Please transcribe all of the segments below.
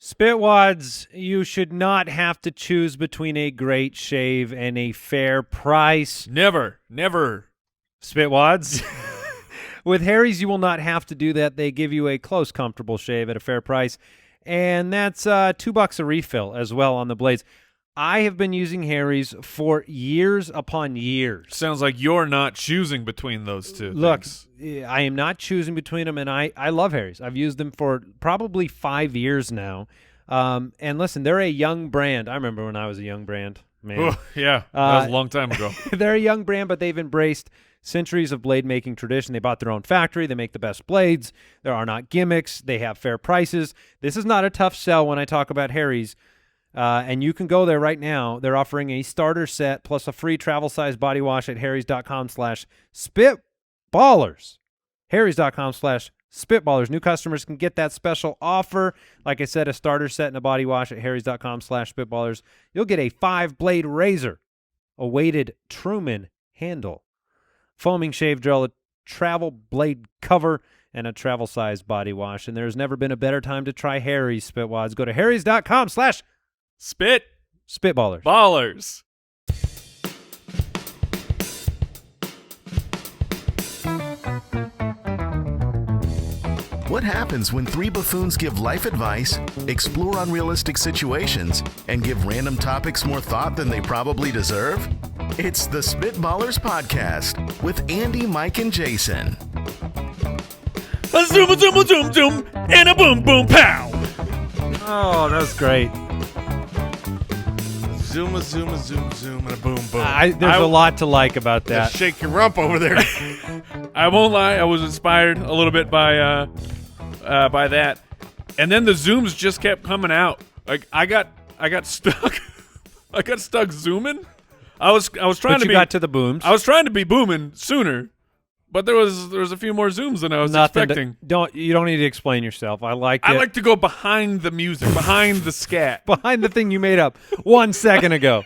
Spitwads, you should not have to choose between a great shave and a fair price. Never. Spitwads. With Harry's, you will not have to do that. They give you a close, comfortable shave at a fair price, and that's $2 a refill as well on the blades. I have been using Harry's for years upon years. Sounds like you're not choosing between those two. Look, things. I am not choosing between them, and I love Harry's. I've used them for probably 5 years now. And listen, they're a young brand. I remember when I was a young brand. Man. Oh, yeah, that was a long time ago. They're a young brand, but they've embraced centuries of blade-making tradition. They bought their own factory. They make the best blades. There are not gimmicks. They have fair prices. This is not a tough sell when I talk about Harry's. And you can go there right now. They're offering a starter set plus a free travel-size body wash at harrys.com/spitballers. harrys.com/spitballers. New customers can get that special offer. Like I said, a starter set and a body wash at harrys.com/spitballers. You'll get a 5-blade razor, a weighted Truman handle, foaming shave gel, a travel blade cover, and a travel-size body wash. And there's never been a better time to try Harry's Spitwads. Go to harrys.com/spitballers. Ballers. What happens when 3 buffoons give life advice, explore unrealistic situations, and give random topics more thought than they probably deserve? It's the Spitballers Podcast with Andy, Mike, and Jason. A zoom, a zoom, a zoom, zoom, and a boom, boom, pow. Oh, that was great. Zoom, a zoom, and a boom, boom. There's a lot to like about that. Just shake your rump over there. I won't lie, I was inspired a little bit by that, and then the zooms just kept coming out. Like I got stuck. I got stuck zooming. I was trying but to you got to the booms. I was trying to be booming sooner, but there was a few more zooms than I was expecting. You don't need to explain yourself. I like to go behind the music, behind the scat, behind the thing you made up 1 second ago.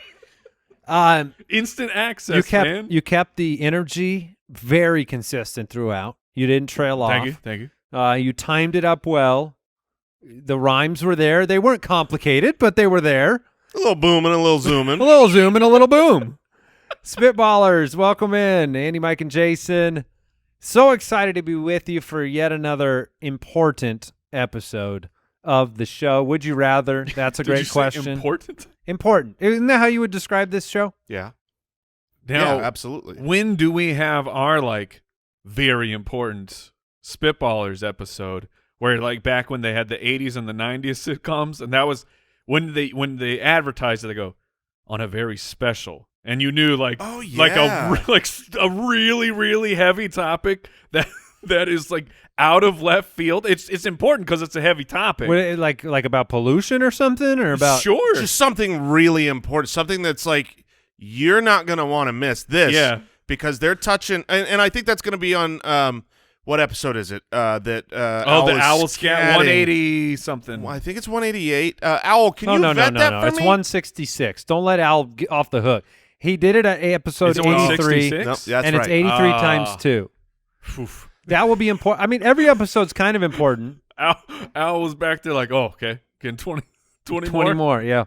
Instant access. You kept the energy very consistent throughout. You didn't trail off. Thank you. You timed it up well. The rhymes were there. They weren't complicated, but they were there. A little boom and a little zooming. A little zoom and a little boom. Spitballers, welcome in. Andy, Mike, and Jason. So excited to be with you for yet another important episode of the show. Would you rather? That's a great question. Important? Important. Isn't that how you would describe this show? Yeah. Now, yeah, absolutely. When do we have our very important Spitballers episode where back when they had the 80s and the 90s sitcoms, and that was when they advertised it, they go on a very special, and you knew oh, yeah. a really, really heavy topic that is out of left field. It's important because it's a heavy topic. What, like about pollution or something, or about just something really important, something that's you're not going to want to miss this. Yeah. Because they're touching, and I think that's going to be on what episode is it? The Owl Scat 180 something. Well, I think it's 188. Owl, can you vet that for me? It's 166. Don't let Owl get off the hook. He did it at episode 83, nope, that's and it's right. 83 times 2. Oof. That will be important. I mean, every episode's kind of important. Owl was back there okay, getting 20 more, yeah.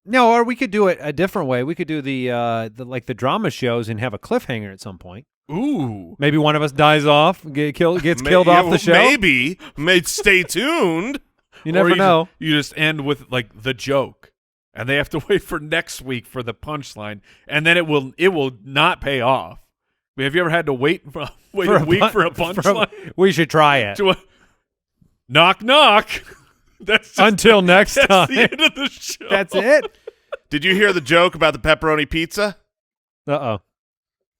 No, or we could do it a different way. We could do the drama shows and have a cliffhanger at some point. Ooh. Maybe one of us dies off, gets killed off the show. Maybe. Stay tuned. You never know. You just end with the joke, and they have to wait for next week for the punchline, and then it will not pay off. Have you ever had to wait a week for a punchline? We should try it. Knock knock. That's until next time. That's the end of the show. That's it. Did you hear the joke about the pepperoni pizza? Uh-oh.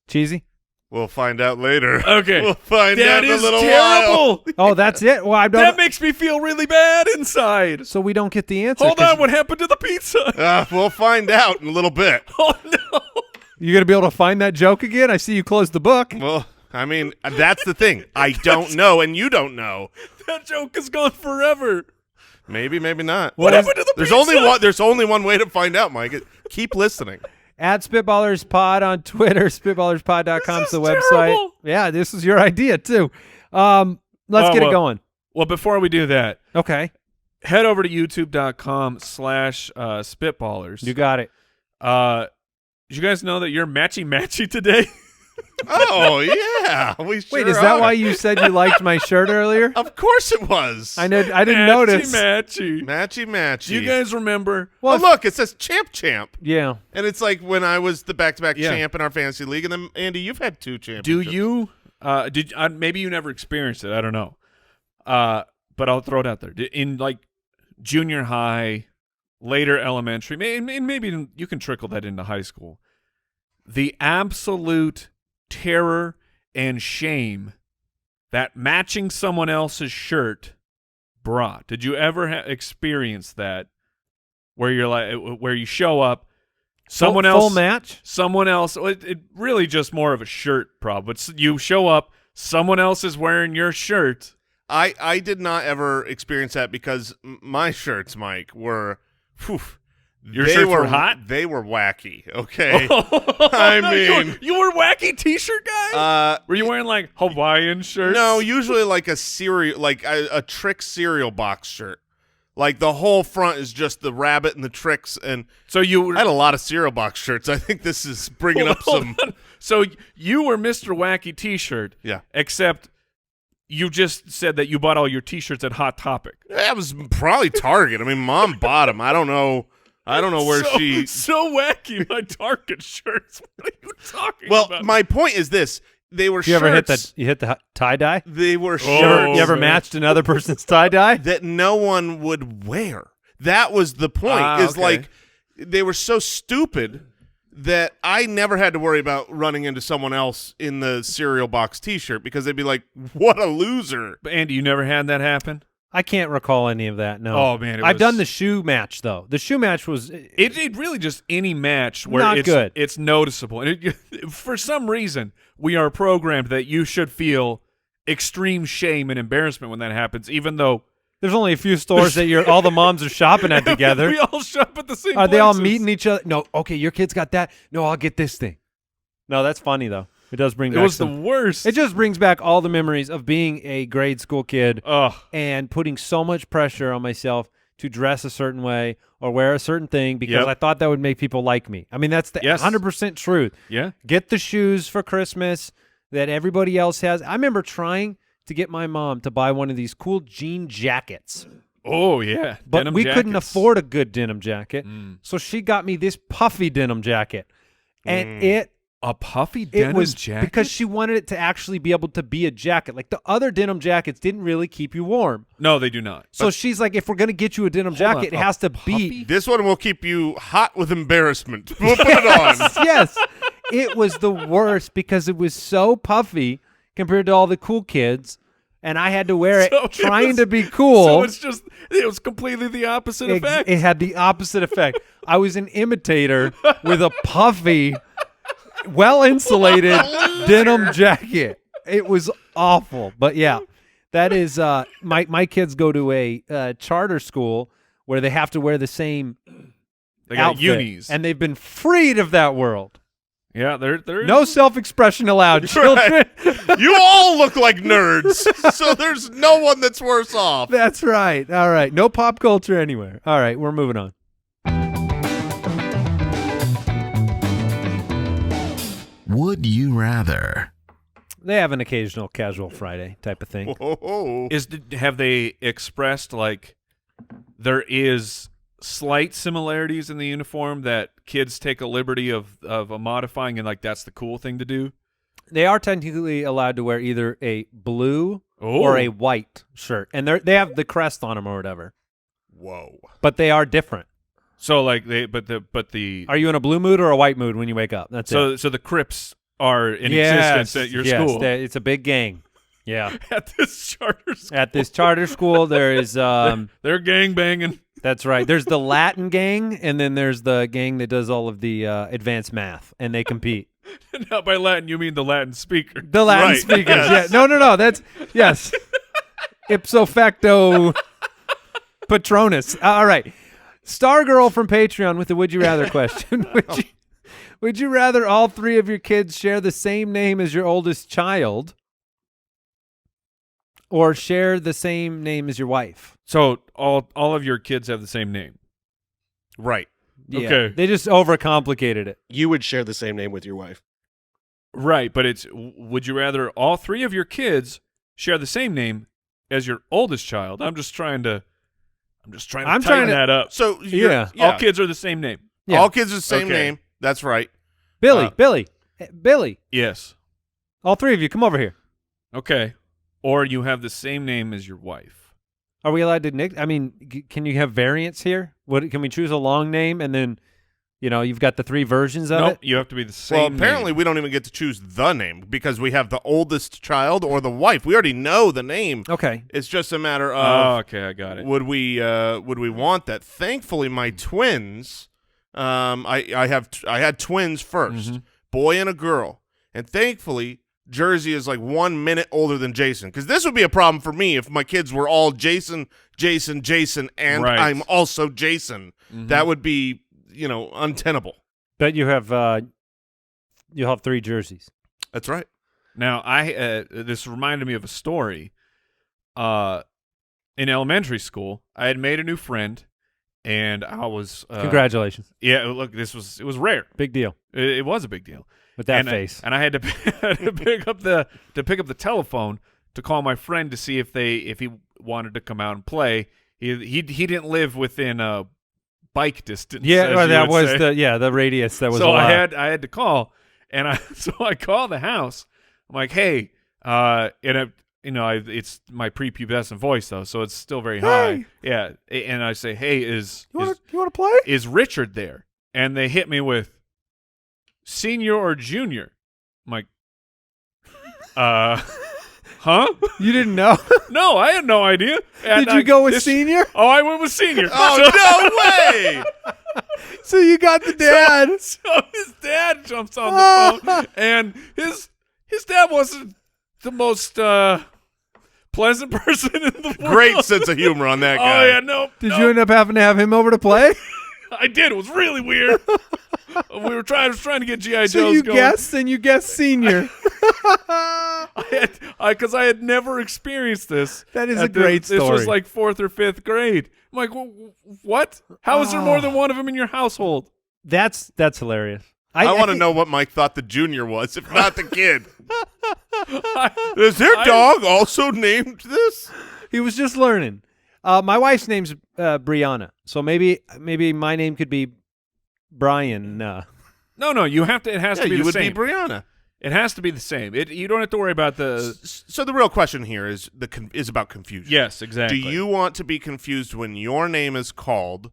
Cheesy? We'll find out later. Okay. We'll find out in a little terrible. while. Oh, that's it? Well, that makes me feel really bad inside. So we don't get the answer. Hold on. What happened to the pizza? We'll find out in a little bit. Oh, no. You going to be able to find that joke again? I see you closed the book. Well, I mean, that's the thing. I don't know, and you don't know. That joke is gone forever. Maybe, maybe not. What happened to the pizza? There's only one way to find out, Mike. Keep listening. At Spitballers Pod on Twitter, spitballerspod.com is the website. Terrible. Yeah, this is your idea too. Let's get it going. Well, before we do that, okay. head over to youtube.com/spitballers. You got it. Did you guys know that you're matchy today? Oh yeah, we sure Wait, is that are. why you said you liked my shirt earlier? Of course it was. I didn't notice. Matchy. Matchy. Do you guys remember? Well, look, it says champ, Yeah. and it's like when I was the back-to-back Yeah. champ in our fantasy league, and then Andy, you've had 2 championships. Do you? Maybe you never experienced it. I don't know. But I'll throw it out there. In like junior high, later elementary, maybe you can trickle that into high school. The absolute terror and shame that matching someone else's shirt brought. Did you ever experience that where you're like, where you show up, someone Full else, match? someone else, it really just more of a shirt problem. But you show up, someone else is wearing your shirt. I did not ever experience that because my shirts, Mike, were Your shirts were hot? They were wacky, okay? I mean, you were wacky t-shirt guy? Were you wearing like Hawaiian shirts? no, usually like a cereal, like a Trix cereal box shirt. Like the whole front is just the rabbit and the Trix, and So you were I had a lot of cereal box shirts. I think this is bringing up some. So you were Mr. Wacky T-shirt. Yeah. Except you just said that you bought all your T-shirts at Hot Topic. That was probably Target. I mean, Mom bought them. I don't know where she. So wacky, my Target shirts. What are you talking Well, about? my point is this: they were You shirts. ever hit the tie dye? They were Oh, shirts You ever man. matched another person's tie dye? that no one would wear. That was the point. Is okay. like they were so stupid that I never had to worry about running into someone else in the cereal box T-shirt because they'd be like, "What a loser!" But Andy, you never had that happen? I can't recall any of that. No. Oh, man, it I've was- done the shoe match though. The shoe match was It really just any match where Not it's good. It's noticeable, and for some reason we are programmed that you should feel extreme shame and embarrassment when that happens, even though there's only a few stores that all the moms are shopping at together. we all shop at the same. Are they all places. meeting each other? No. Okay, your kid's got that. No, I'll get this thing. No, that's funny though. It does bring It back was some. the worst. It just brings back all the memories of being a grade school kid Ugh. and putting so much pressure on myself to dress a certain way or wear a certain thing because Yep. I thought that would make people like me. I mean, that's the Yes. 100% truth. Yeah. Get the shoes for Christmas that everybody else has. I remember trying to get my mom to buy one of these cool jean jackets, Oh yeah. but Denim we couldn't jackets. afford a good denim jacket. Mm. So she got me this puffy denim jacket. And A puffy it denim was jacket because she wanted it to actually be able to be a jacket. Like the other denim jackets didn't really keep you warm. No, they do not. So she's like, if we're going to get you a denim jacket, it a has to puffy? be. This one will keep you hot with embarrassment. We'll put it on. Yes. It was the worst because it was so puffy compared to all the cool kids. And I had to wear it So it trying was- to be cool. So it was completely the opposite effect. It had the opposite effect. I was an imitator with a puffy, well-insulated denim jacket. It was awful. But yeah, that is my kids go to a charter school where they have to wear the same They got outfit, unis. and they've been freed of that world. yeah, they're No self-expression allowed, children. You all look like nerds, so there's no one that's worse off. That's right. All right. No pop culture anywhere. All right, we're moving on. Would you rather? They have an occasional casual Friday type of thing. Oh, Have they expressed like there is slight similarities in the uniform that kids take a liberty of modifying and like that's the cool thing to do? They are technically allowed to wear either a blue Oh. or a white shirt, and they have the crest on them or whatever. whoa. But they are different. So like the Are you in a blue mood or a white mood when you wake up? That's it. so the Crips are in Yes, existence at your yes, school it's a big gang. Yeah. at this charter school. At this charter school, there is They're gang banging. that's right. There's the Latin gang, and then there's the gang that does all of the advanced math, and they compete. Not by Latin, you mean the Latin speaker. The Latin Right, speakers. yes. Yeah. No. That's yes. Ipso facto Patronus. All right. Stargirl from Patreon with the Would You Rather question. Would you rather all three of your kids share the same name as your oldest child, Or share the same name as your wife. So all of your kids have the same name. Right. Yeah. Okay. They just overcomplicated it. You would share the same name with your wife. Right, but would you rather all 3 of your kids share the same name as your oldest child? I'm just trying to tighten that up. So Yeah. All kids are the same name. Yeah. All kids are the same Okay. name. That's right. Billy. Yes. All 3 of you, come over here. Okay. Or you have the same name as your wife. Are we allowed to I mean, can you have variants here? Can we choose a long name and then, you've got the 3 versions of Nope, it? you have to be the same Well, apparently name. we don't even get to choose the name because we have the oldest child or the wife. We already know the name. Okay. It's just a matter Oh, of okay, I got it. would we want that. Thankfully, my twins, I had twins first, boy and a girl, and thankfully Jersey is like 1 minute older than Jason, because this would be a problem for me if my kids were all Jason, and Right. I'm also Jason. That would be untenable. But you'll have 3 jerseys. That's right. Now, this reminded me of a story. In elementary school, I had made a new friend, and I was Congratulations. Yeah, look, it was rare. Big deal. It was a big deal. With that and face. and I had to pick up the telephone to call my friend to see if he wanted to come out and play. He didn't live within bike distance. Yeah, as well, you that would was say. the radius that was So allowed. I had to call, and I called the house. I'm like, hey, it's my prepubescent voice though, so it's still very high. Yeah, and I say, hey, you want to play? is Richard there? And they hit me with senior or junior. I'm like, huh? You didn't know? No, I had no idea. And Did you go with senior? Oh, I went with senior. Oh, no way! So you got the dad. So his dad jumps on the phone, and his dad wasn't the most pleasant person in the world. Great sense of humor on that guy. Oh yeah, no. Did you end up having to have him over to play? I did. It was really weird. I was trying to get GI Joes So you going. guessed, and you guessed senior. Because I had never experienced this. That is a great This was story. like 4th or 5th grade. I'm like, what? How is there more than one of them in your household? That's hilarious. I want to know what Mike thought the junior was, if not the kid. Is their dog also named this? He was just learning. My wife's name's Brianna, so maybe my name could be Brian. No, you have to. It has Yeah, to be you the would same. be Brianna. It has to be the same. You don't have to worry about the. So the real question here is about confusion. Yes, exactly. Do you want to be confused when your name is called,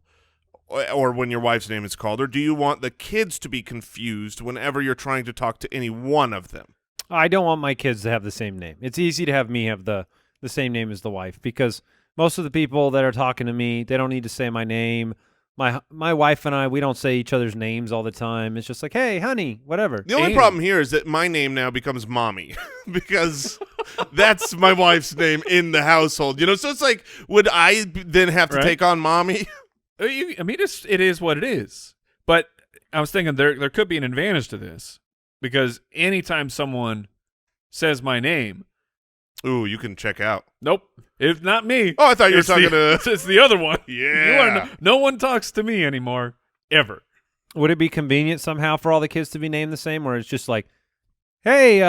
or when your wife's name is called, or do you want the kids to be confused whenever you're trying to talk to any one of them? I don't want my kids to have the same name. It's easy to have me have the same name as the wife, because most of the people that are talking to me, they don't need to say my name. My wife and I, we don't say each other's names all the time. It's just like, hey, honey, whatever. The only problem here is that my name now becomes Mommy because that's my wife's name in the household. So it's like, would I then have to Right. take on Mommy? I mean, it is what it is. But I was thinking there could be an advantage to this, because anytime someone says my name, Ooh, you can check out. nope, it's not me. Oh, I thought you were It's talking the, to. It's the other one. Yeah. No one talks to me anymore, ever. Would it be convenient somehow for all the kids to be named the same, where it's just like, hey,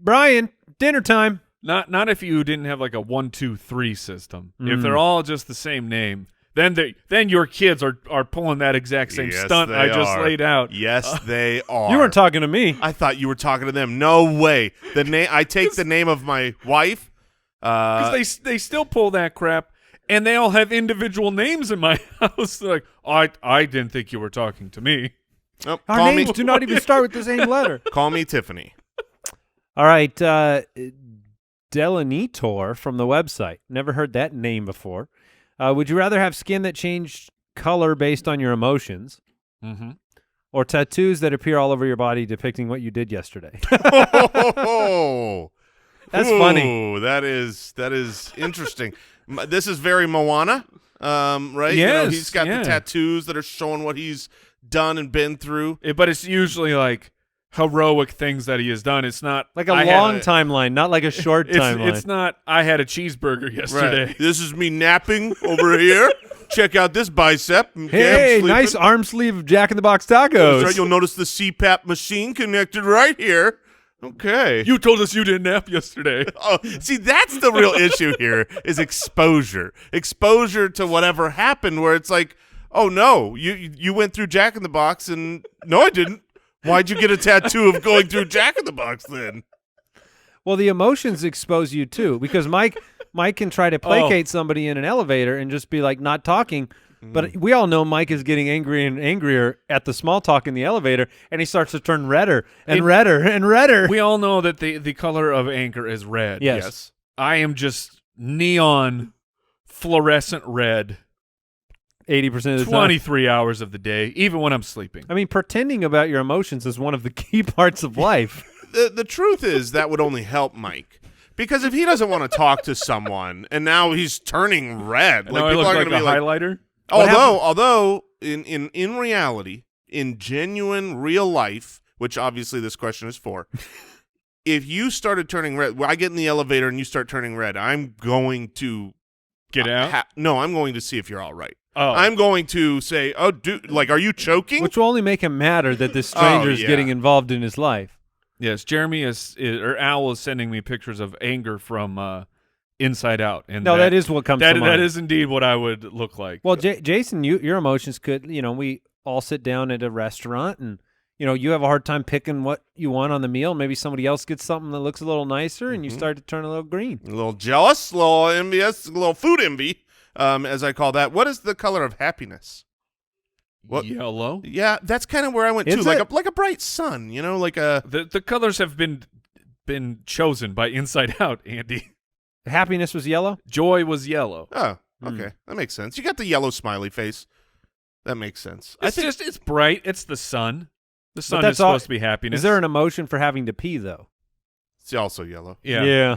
Brian, dinner time? Not if you didn't have like a 1, 2, 3 system. If they're all just the same name, then your kids are pulling that exact same Yes, stunt they I just are. laid out. Yes, they are. You weren't talking to me. I thought you were talking to them. No way. The name. I take the name of my wife. Because they still pull that crap, and they all have individual names in my house. They're like, I didn't think you were talking to me. Oh, Our call names me. do not even start with the same letter. Call me Tiffany. All right, Delanitor from the website. Never heard that name before. Would you rather have skin that changed color based on your emotions, or tattoos that appear all over your body depicting what you did yesterday? Oh, That's funny. That is interesting. This is very Moana, right? Yes, He's got yeah. the tattoos that are showing what he's done and been through. But it's usually like heroic things that he has done. It's not Like a long timeline, not like a short timeline. It's not. I had a cheeseburger yesterday. Right. This is me napping over here. Check out this bicep. Okay, hey, I'm sleeping. nice arm sleeve of Jack in the Box That's tacos. right. You'll notice the CPAP machine connected right here. Okay. You told us you didn't nap yesterday. Oh, see, that's the real issue here is exposure. Exposure to whatever happened where it's like, oh, no, you went through Jack in the Box and no, I didn't. Why'd you get a tattoo of going through Jack in the Box then? Well, the emotions expose you too, because Mike can try to placate somebody in an elevator and just be like not talking. But we all know Mike is getting angrier and angrier at the small talk in the elevator, and he starts to turn redder and redder and redder. We all know that the color of anger is red. Yes. I am just neon fluorescent red 80% of the time. 23 hours of the day, even when I'm sleeping. I mean, pretending about your emotions is one of the key parts of life. The truth is that would only help Mike. Because if he doesn't want to talk to someone and now he's turning red, And now I people look are like going to a be highlighter. Although in reality, in genuine real life, which obviously this question is for, if you started turning red, I get in the elevator and you start turning red, I'm going to Get out? no, I'm going to see if you're all right. Oh. I'm going to say, oh, dude, like, are you choking? Which will only make him madder that this stranger is yeah. getting involved in his life. Yes, Jeremy or Owl is sending me pictures of anger from Inside Out. And No, that is what comes to mind. That is indeed what I would look like. Well, Jason, your emotions could, we all sit down at a restaurant and, you have a hard time picking what you want on the meal. Maybe somebody else gets something that looks a little nicer and you start to turn a little green. A little jealous, a little envious, a little food envy, as I call that. What is the color of happiness? What? Yellow. Yeah, that's kind of where I went Is to, it? like a bright sun, like a. The colors have been chosen by Inside Out, Andy. Happiness was yellow? Joy was yellow. Oh, okay, that makes sense. You got the yellow smiley face. That makes sense. It's bright. It's the sun. The sun that's is supposed to be happiness. Is there an emotion for having to pee, though? It's also yellow. Yeah. Yeah.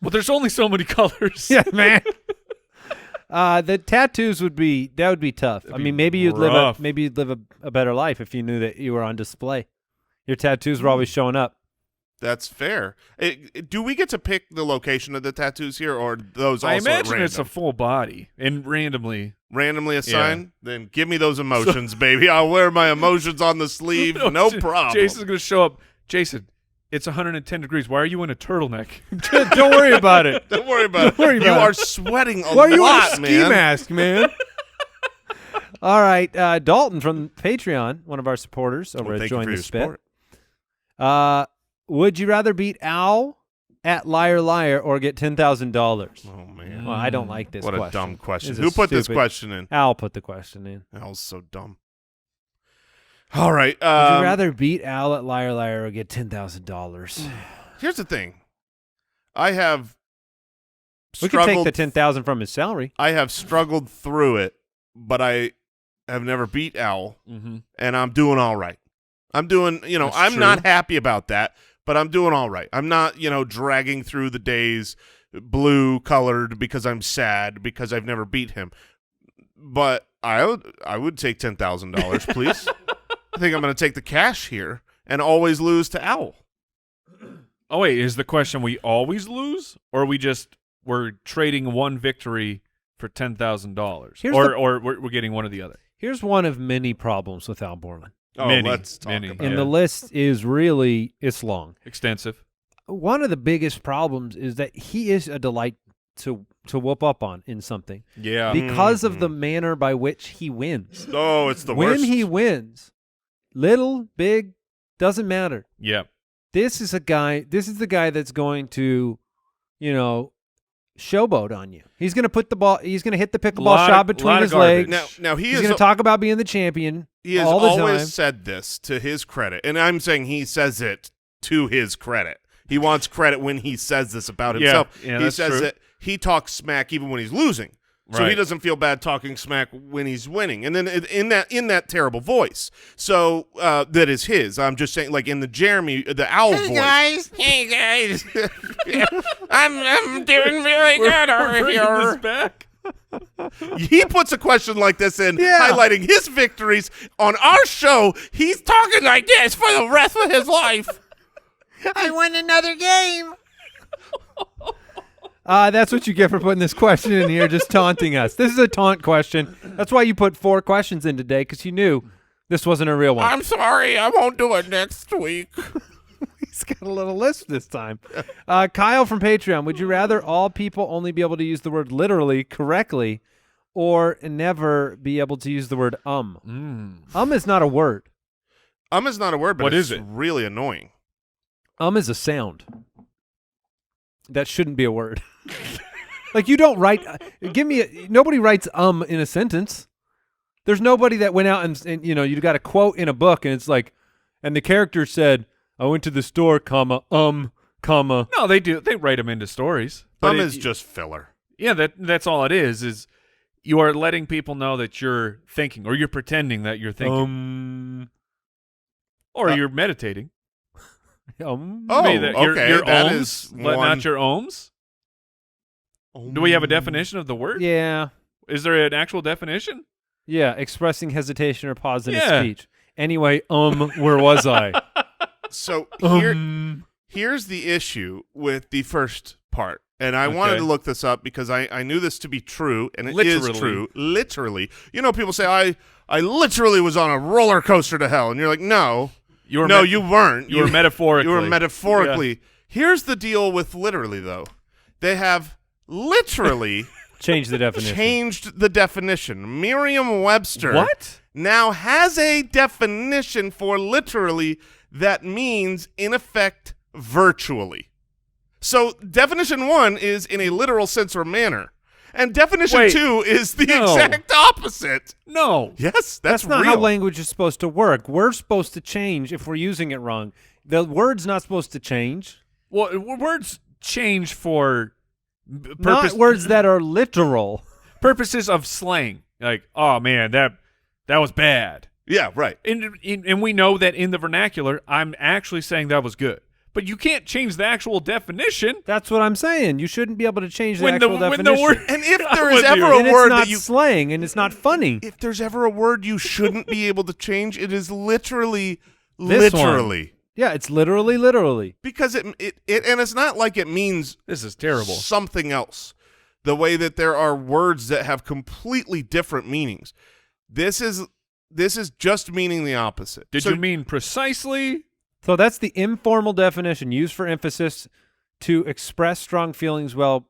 Well, there's only so many colors. Yeah, man. The tattoos would be tough. I mean, maybe you'd rough. live a better life if you knew that you were on display. Your tattoos were always showing up. That's fair. Do we get to pick the location of the tattoos here, or those also I at imagine random? it's a full body and randomly. Randomly assigned? Then give me those emotions, baby. I'll wear my emotions on the sleeve. No problem. Jason's going to show up. Jason, it's 110 degrees. Why are you in a turtleneck? Don't worry about it. Don't worry about it. worry You about are it. sweating a Why are you lot, wearing a ski man. mask, man? All right, Dalton from Patreon, one of our supporters over Well, at thank you Join for the your Spit. support. Would you rather beat Al at Liar Liar or get $10,000? Oh, man. Well, I don't like this What question. a dumb question. This is Who put this stupid. question in? Al put the question in. That was so dumb. All right. Would you rather beat Al at Liar Liar or get $10,000? Here's the thing. I have We could take struggled. the $10,000 from his salary. I have struggled through it, but I have never beat Owl, Mm-hmm. and I'm doing all right. I'm doing, That's I'm true. not happy about that, but I'm doing all right. I'm not, dragging through the days blue colored because I'm sad because I've never beat him. But I would take $10,000, please. I think I'm going to take the cash here and always lose to Owl. Oh, wait. Is the question we always lose, or we're trading one victory for $10,000? Or we're getting one or the other? Here's one of many problems with Al Borland. Oh, Many, let's talk many. about And it. the list is it's long. Extensive. One of the biggest problems is that he is a delight to whoop up on in something Yeah. because of the manner by which he wins. Oh, it's the when worst. he wins, little, big, doesn't matter. Yeah. This is the guy that's going to, showboat on you. He's going to put the ball. He's going to hit the pickleball shot between his legs. Now he He's is going to talk about being the champion. He has all the always time. said this to his credit, and I'm saying he says it to his credit. He wants credit when he says this about himself. Yeah, he that's says true. that he talks smack even when he's losing. So he Right. doesn't feel bad talking smack when he's winning, and then in that terrible voice. So that is his. I'm just saying, like in the owl voice. Hey guys, I'm doing really good over We're bringing here. this back. He puts a question like this in, Yeah. highlighting his victories on our show. He's talking like this for the rest of his life. I won another game. That's what you get for putting this question in here, just taunting us. This is a taunt question. That's why you put 4 questions in today, because you knew this wasn't a real one. I'm sorry, I won't do it next week. He's got a little lisp this time. Kyle from Patreon, would you rather all people only be able to use the word literally correctly or never be able to use the word is not a word. Is not a word, but What it's is it? really annoying. Is a sound. That shouldn't be a word. Like, you don't write nobody writes in a sentence. There's nobody that went out and you got a quote in a book and it's like, and the character said, I went to the store, comma. No, they do. They write them into stories. But Is just filler. Yeah, that's all it is you are letting people know that you're thinking, or you're pretending that you're thinking. Or you're meditating. Oh, Maybe that okay. Your that ohms, is letting one. out your ohms. Do we have a definition of the word? Yeah. Is there an actual definition? Yeah, expressing hesitation or pause in a Yeah. speech. Anyway, where was I? So here's the issue with the first part. And I wanted Okay. to look this up because I knew this to be true, and it is Literally. true. Literally. You know, people say, I literally was on a roller coaster to hell. And you're like, no. You were You weren't. You were metaphorically. You were metaphorically. Here's the deal with literally, though. They have literally Change the definition. changed the definition. Merriam-Webster What? now has a definition for literally that means, in effect, virtually. So definition 1 is in a literal sense or manner. And definition Wait, 2 is the no. exact opposite. No. Yes, That's not real. how language is supposed to work. We're supposed to change if we're using it wrong. The word's not supposed to change. Well, words change for Not words that are literal. purposes of slang. Like, oh man, that was bad. Yeah, right. And we know that in the vernacular, I'm actually saying that was good. But you can't change the actual definition. That's what I'm saying. You shouldn't be able to change the When actual the definition. word And if there I'm is with ever you. a and word it's not that you slang and it's not funny. if there's ever a word you shouldn't be able to change, it is literally This one. literally. Yeah, it's literally. Because it and it's not like it means This is terrible. something else. The way that there are words that have completely different meanings. This is just meaning the opposite. Did So- you mean precisely? So that's the informal definition used for emphasis to express strong feelings while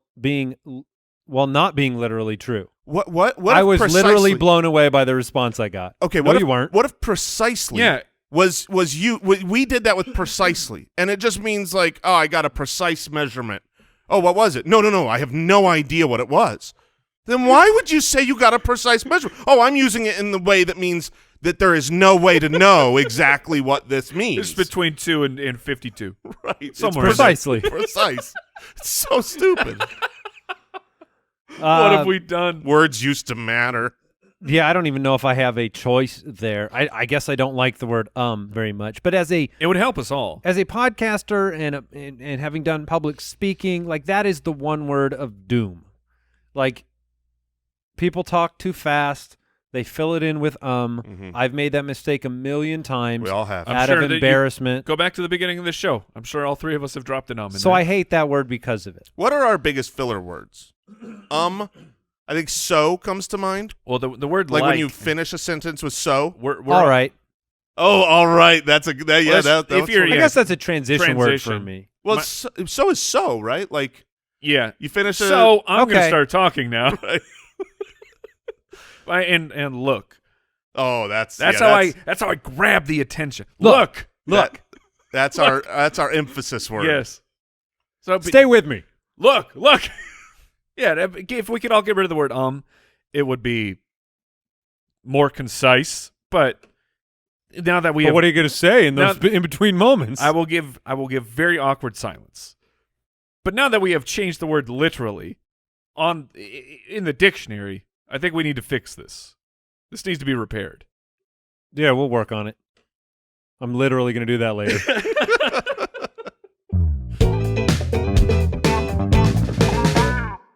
not being literally true. What I if was precisely, literally blown away by the response I got. Okay, No, what if you weren't. What if precisely Yeah. was you we did that with precisely, and it just means like, oh, I got a precise measurement. Oh, what was it? No, I have no idea what it was. Then why would you say you got a precise measurement? Oh, I'm using it in the way that means that there is no way to know exactly what this means. It's between 2 and 52. Right. It's Somewhere. Precisely. precise. It's so stupid. What have we done? Words used to matter. Yeah, I don't even know if I have a choice there. I guess I don't like the word very much. But as a It would help us all. podcaster and having done public speaking, like that is the one word of doom. Like people talk too fast. They fill it in with I've made that mistake a million times. We all have. I'm out sure of that you- embarrassment. Go back to the beginning of the show. I'm sure all 3 of us have dropped an in So there. I hate that word because of it. What are our biggest filler words? I think so comes to mind. Well, the word Like when you finish a sentence with so. we're All right. Oh, all right. That's a that, yeah. Well, That, if you're- I Yeah. guess that's a transition word for Transition. me. well, so is so, right? Like Yeah. you finish a So I'm going to Okay. start talking now. Right. and look. Oh, that's That's how I grab the attention. Look. Look. That's our emphasis word. Yes. So Stay with me. Look. Yeah, if we could all get rid of the word it would be more concise, but now that we But have, what are you going to say in those Now- in between moments? I will give very awkward silence. But now that we have changed the word literally in the dictionary, I think we need to fix this. This needs to be repaired. Yeah, we'll work on it. I'm literally going to do that later.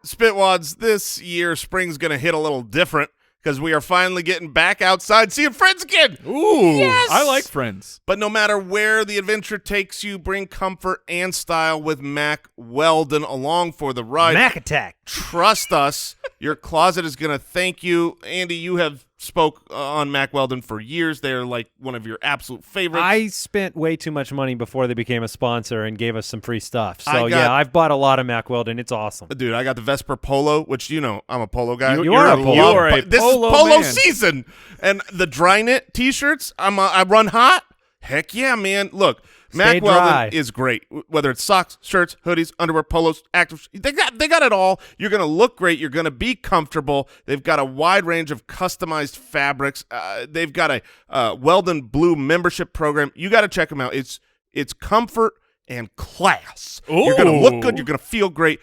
Spitwads, this year spring's going to hit a little different because we are finally getting back outside seeing friends again. Ooh, Yes! I like Friends. But no matter where the adventure takes you, bring comfort and style with Mack Weldon along for the ride. Mac Attack. Trust us, your closet is going to thank you. Andy, you have spoke on Mack Weldon for years. They're like one of your absolute favorites. I spent way too much money before they became a sponsor and gave us some free stuff. So, I got- yeah, I've bought a lot of Mack Weldon. It's awesome. Dude, I got the Vesper Polo, which I'm a polo guy. You are a polo. You are a This polo is polo man. season, and the dry knit T-shirts. I run hot. Heck yeah, man! Look, Mack dry. Weldon is great. Whether it's socks, shirts, hoodies, underwear, polos, active, they got it all. You're gonna look great. You're gonna be comfortable. They've got a wide range of customized fabrics. They've got a Weldon Blue membership program. You got to check them out. It's comfort and class. You're gonna look good. You're gonna feel great.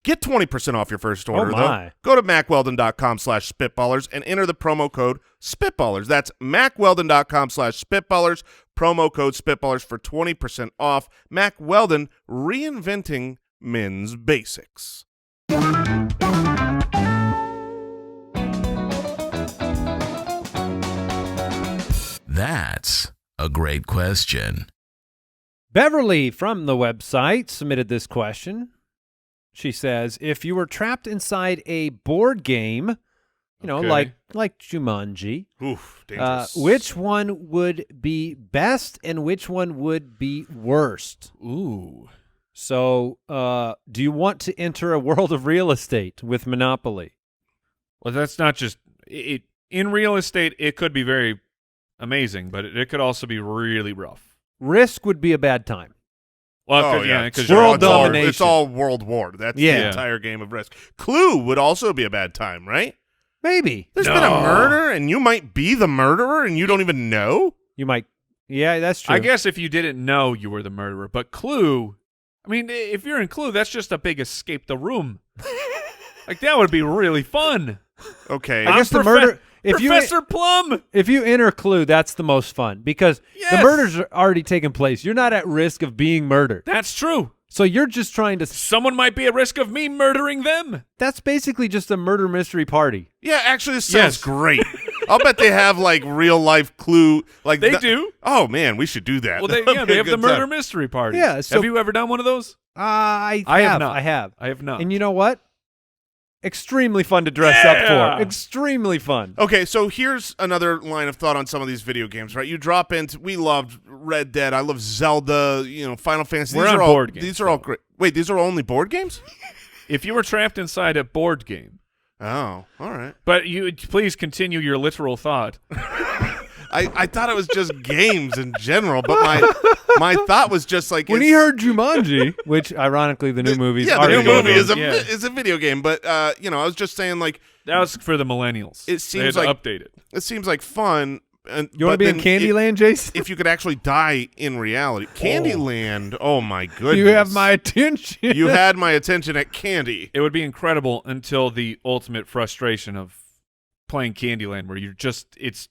Get 20% off your first order, Oh, though. my. Go to MackWeldon.com/Spitballers and enter the promo code Spitballers. That's MackWeldon.com/Spitballers, promo code Spitballers for 20% off. Mack Weldon, reinventing men's basics. That's a great question. Beverly from the website submitted this question. She says, if you were trapped inside a board game, Okay. like Jumanji, Oof, dangerous. which one would be best and which one would be worst? Ooh. So, do you want to enter a world of real estate with Monopoly? Well, that's not just it. In real estate, it could be very amazing, but it could also be really rough. Risk would be a bad time. Well, Oh, yeah. because World it's all- domination. It's all World War. That's the Yeah. entire game of Risk. Clue would also be a bad time, right? Maybe. There's been a murder, and you might be the murderer, and you don't even know? You might. Yeah, that's true. I guess if you didn't know you were the murderer, but Clue, I mean, if you're in Clue, that's just a big escape the room. Like that would be really fun. Okay. I guess the murder. Professor Plum. If you enter Clue, that's the most fun because the Yes. murders are already taken place. You're not at risk of being murdered. That's true. So you're just trying to. Someone might be at risk of me murdering them. That's basically just a murder mystery party. Yeah, actually, this sounds Yes. great. I'll bet they have like real life Clue. Like They do. Oh man, we should do that. Well, That would be they a have the good murder time. mystery party. Yeah, so- have you ever done one of those? I I have have not. I have. I have not. And you know what? Extremely fun to dress up Yeah. for. Extremely fun. Okay, so here's another line of thought on some of these video games, right? You drop into. We loved Red Dead. I love Zelda. Final Fantasy. We're These on are all board games, These are all though. great. Wait, these are only board games? If you were trapped inside a board game, Oh, all right. but you please continue your literal thought. I thought it was just games in general, but my thought was just like When it's- he heard Jumanji, which ironically the new movies yeah, are the new video movie games. is a video game, but I was just saying like That was for the millennials. It They seems had to like- update it. it seems like fun. And You want but to be in then Candyland, Jason? if you could actually die in reality, Candyland. Oh my goodness! You have my attention. You had my attention at Candy. It would be incredible until the ultimate frustration of playing Candyland, where it's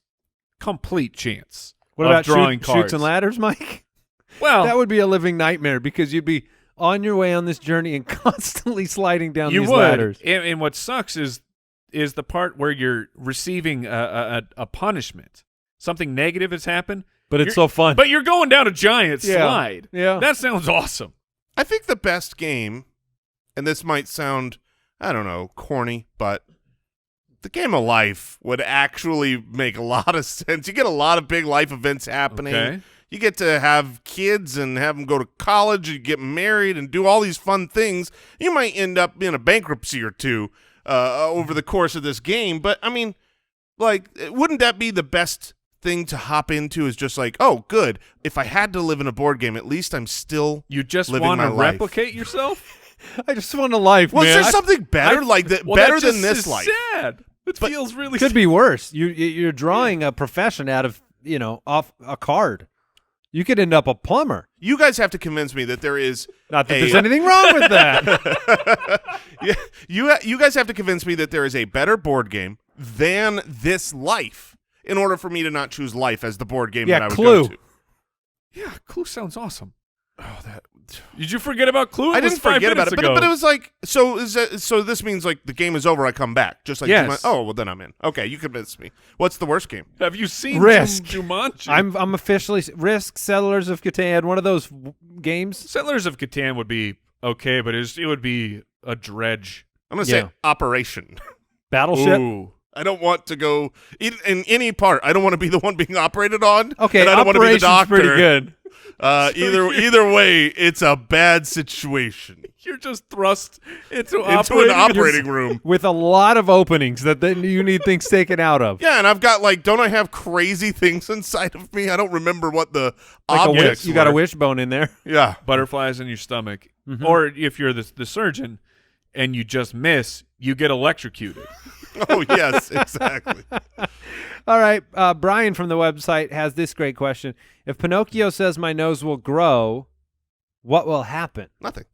complete chance. What of about drawing chutes cards? and ladders, Mike? Well, That would be a living nightmare because you'd be on your way on this journey and constantly sliding down you these would. ladders. And what sucks is the part where you're receiving a punishment. Something negative has happened, But it's You're- so fun. but you're going down a giant Yeah. slide. Yeah. That sounds awesome. I think the best game, and this might sound, I don't know, corny, but the game of life would actually make a lot of sense. You get a lot of big life events happening. Okay. You get to have kids and have them go to college. You get married and do all these fun things. You might end up in a bankruptcy or two over the course of this game. But, I mean, like, wouldn't that be the best thing to hop into is just like, oh, good. If I had to live in a board game, at least I'm still You just living want to my life. replicate yourself? I just want a life, Was man. there something better like that? Well, better that than just this is life? sad. It feels really Could be worse. You're drawing a profession out of, off a card. You could end up a plumber. You guys have to convince me that there is. Not that a- there's anything wrong with that. Yeah, you guys have to convince me that there is a better board game than this life in order for me to not choose life as the board game Yeah, that I would Clue. go to. Yeah, Clue sounds awesome. Oh, Did you forget about Clue? I didn't forget about it, but it was like, so this means like the game is over, I come back. Just like, yes. Oh, well, then I'm in. Okay, you convinced me. What's the worst game? Have you seen Risk. Jumanji? I'm officially Risk, Settlers of Catan, one of those games. Settlers of Catan would be okay, but it would be a dredge. I'm going to say Operation. Battleship. Ooh. I don't want to go in any part. I don't want to be the one being operated on. Okay, and I don't want to be the Operation's doctor. pretty good. Either way, it's a bad situation. You're just thrust into an operating room with a lot of openings that then you need things taken out of. Yeah, and I've got don't I have crazy things inside of me? I don't remember what the objects You got a were. wishbone in there. Yeah, butterflies in your stomach, or if you're the surgeon and you just miss, you get electrocuted. Oh yes, exactly. All right, Brian from the website has this great question: if Pinocchio says my nose will grow, what will happen? Nothing.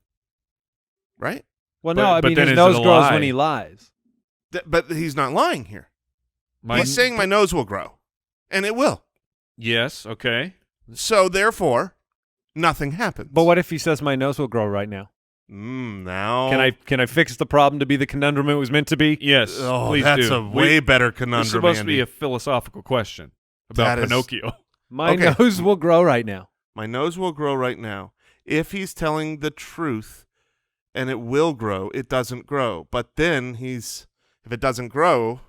Right? Well, But- no, I but mean then his is it nose a grows lie? when he lies. But he's not lying here. He's saying my nose will grow, and it will. Yes, okay. So therefore, nothing happens. But what if he says my nose will grow right now? Now Can I fix the problem to be the conundrum it was meant to be? Yes, Oh, please that's do. a way better This conundrum. is supposed to Andy. be a philosophical question about That is- Pinocchio. My Okay. nose will grow right now. My nose will grow right now. If he's telling the truth, and it will grow, it doesn't grow. But then if it doesn't grow,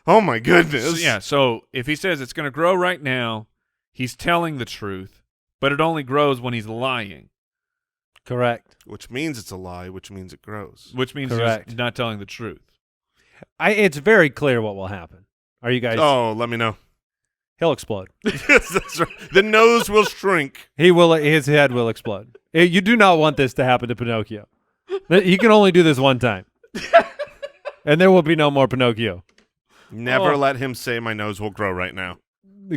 oh my goodness. So if he says it's going to grow right now, he's telling the truth, but it only grows when he's lying, Correct. Which means it's a lie, which means it grows. which means Correct. he's not telling the truth. It's very clear what will happen. Are you guys? Oh, let me know. He'll explode. Yes, that's right. The nose will shrink. He will. His head will explode. You do not want this to happen to Pinocchio. He can only do this one time, and there will be no more Pinocchio. Never let him say my nose will grow right now.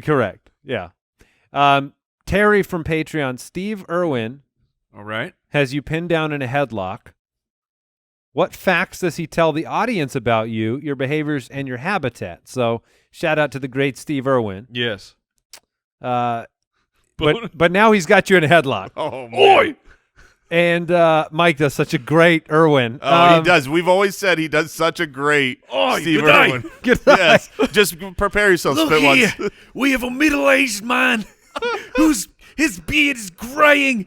Correct. Yeah. Terry from Patreon, Steve Irwin All right. has you pinned down in a headlock. What facts does he tell the audience about you, your behaviors, and your habitat? So shout out to the great Steve Irwin. Yes. But now he's got you in a headlock. Oh, man. Oi! And Mike does such a great Irwin. Oh, he does. We've always said he does such a great Steve good night. Irwin. Good night. Yes. Just prepare yourself, Spitballers. We have a middle-aged man his beard is graying,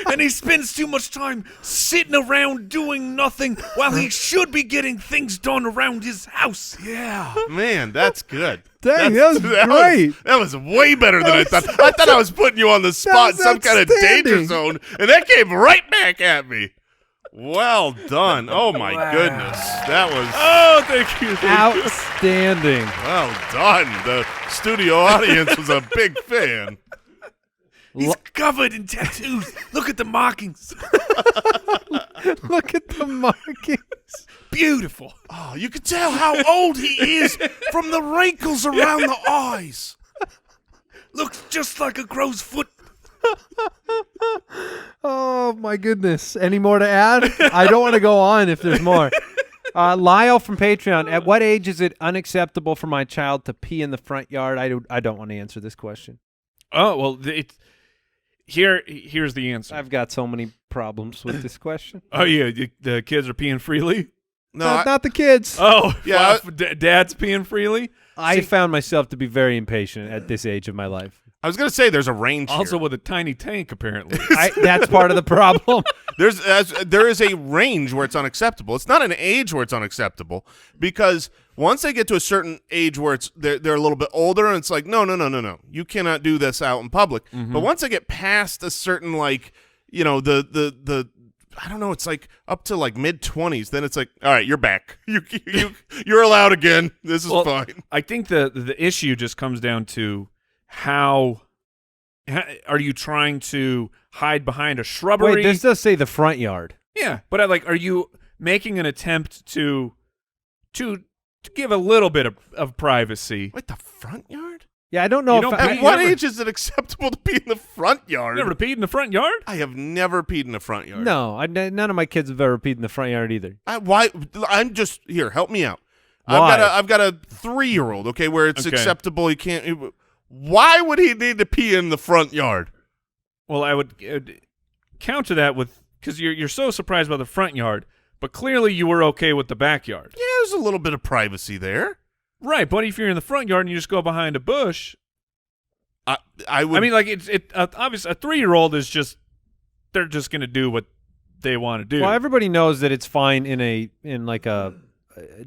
and he spends too much time sitting around doing nothing while he should be getting things done around his house. Yeah. Man, that's good. Dang, that was great. That was way better than I thought. I thought I was putting you on the spot in was some kind of danger outstanding. zone, and that came right back at me. Well done. Oh, my goodness. That was Oh, thank you. Outstanding. well done. The studio audience was a big fan. He's covered in tattoos. Look at the markings. Look at the markings. Beautiful. Oh, you can tell how old he is from the wrinkles around the eyes. Looks just like a crow's foot. Oh, my goodness. Any more to add? I don't want to go on if there's more. Lyle from Patreon, at what age is it unacceptable for my child to pee in the front yard? I don't want to answer this question. Oh, well, here's the answer. I've got so many problems with this question. Oh, yeah, the kids are peeing freely? No, Not the kids. Oh, Yeah, wow, Dad's peeing freely? I found myself to be very impatient at this age of my life. I was going to say there's a range Also here. with a tiny tank, apparently. That's part of the problem. There is a range where it's unacceptable. It's not an age where it's unacceptable, because once they get to a certain age where they're a little bit older, and it's like, no, you cannot do this out in public. But once they get past a certain, like, you know, the I don't know, it's like up to like mid-20s, then it's like, all right, you're back. You're allowed again. This is fine. I think the issue just comes down to how are you trying to hide behind a shrubbery? Wait, this does say the front yard. Yeah, but are you making an attempt to give a little bit of privacy? Wait, the front yard? Yeah, I don't know You if don't I, At what age is it acceptable to pee in the front yard? You never peed in the front yard? I have never peed in the front yard. No, none of my kids have ever peed in the front yard either. Why? I'm just here. Help me out. Why? I've got a 3-year-old. Okay, where it's Okay. acceptable. He can't. Why would he need to pee in the front yard? Well, I would counter that with, because you're so surprised by the front yard, but clearly you were okay with the backyard. Yeah, there's a little bit of privacy there. Right, but if you're in the front yard and you just go behind a bush, I would. I mean, like obviously a 3-year-old is just, they're just going to do what they want to do. Well, everybody knows that it's fine in like a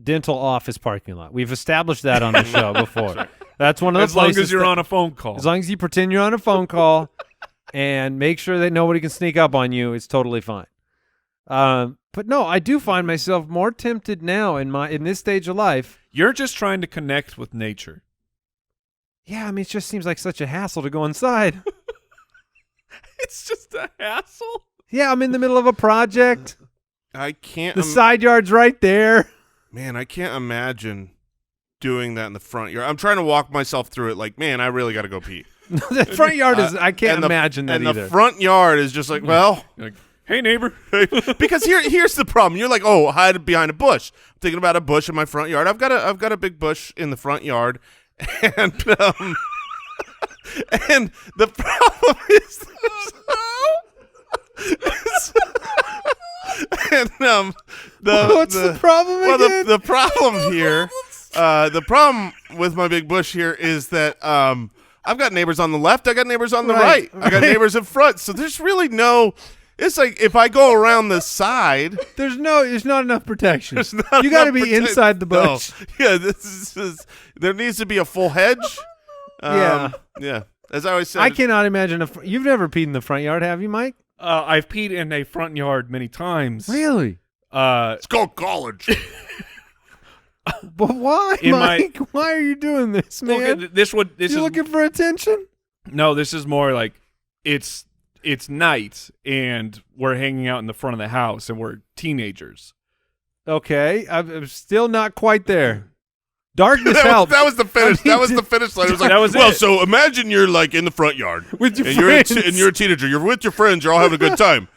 dental office parking lot. We've established that on the show before. That's one of the as long places as you're that- on a phone call. As long as you pretend you're on a phone call and make sure that nobody can sneak up on you, it's totally fine. But no, I do find myself more tempted now in this stage of life. You're just trying to connect with nature. Yeah, I mean, it just seems like such a hassle to go inside. It's just a hassle. Yeah, I'm in the middle of a project. I can't. The side yard's right there. Man, I can't imagine doing that in the front yard. I'm trying to walk myself through it. Like, man, I really got to go pee. The front yard is. I can't imagine that and either. the front yard is just like, well, You're like, hey, neighbor. because here's the problem. You're like, oh, hide behind a bush. I'm thinking about a bush in my front yard. I've got a big bush in the front yard, and and the problem is, and What's the problem well, again? the problem here, the problem with my big bush here is that I've got neighbors on the left, I got neighbors on the right, I got neighbors in front. So there's really no. It's like if I go around the side, There's not enough protection. there's not You got to enough be inside the No. bush. Yeah, this is there needs to be a full hedge. Yeah. As I always said, I cannot imagine you've never peed in the front yard, have you, Mike? I've peed in a front yard many times. Really? It's called college. But why, In Mike? Why are you doing this, man? Okay, this you is looking for attention? no. This is more like it's night and we're hanging out in the front of the house and we're teenagers. Okay, I'm still not quite there. Darkness that helps. was the finish. I mean, That was the finish line. It was like, that was well, it. so imagine you're like in the front yard With your and friends. you're a teenager. You're with your friends. You're all having a good time,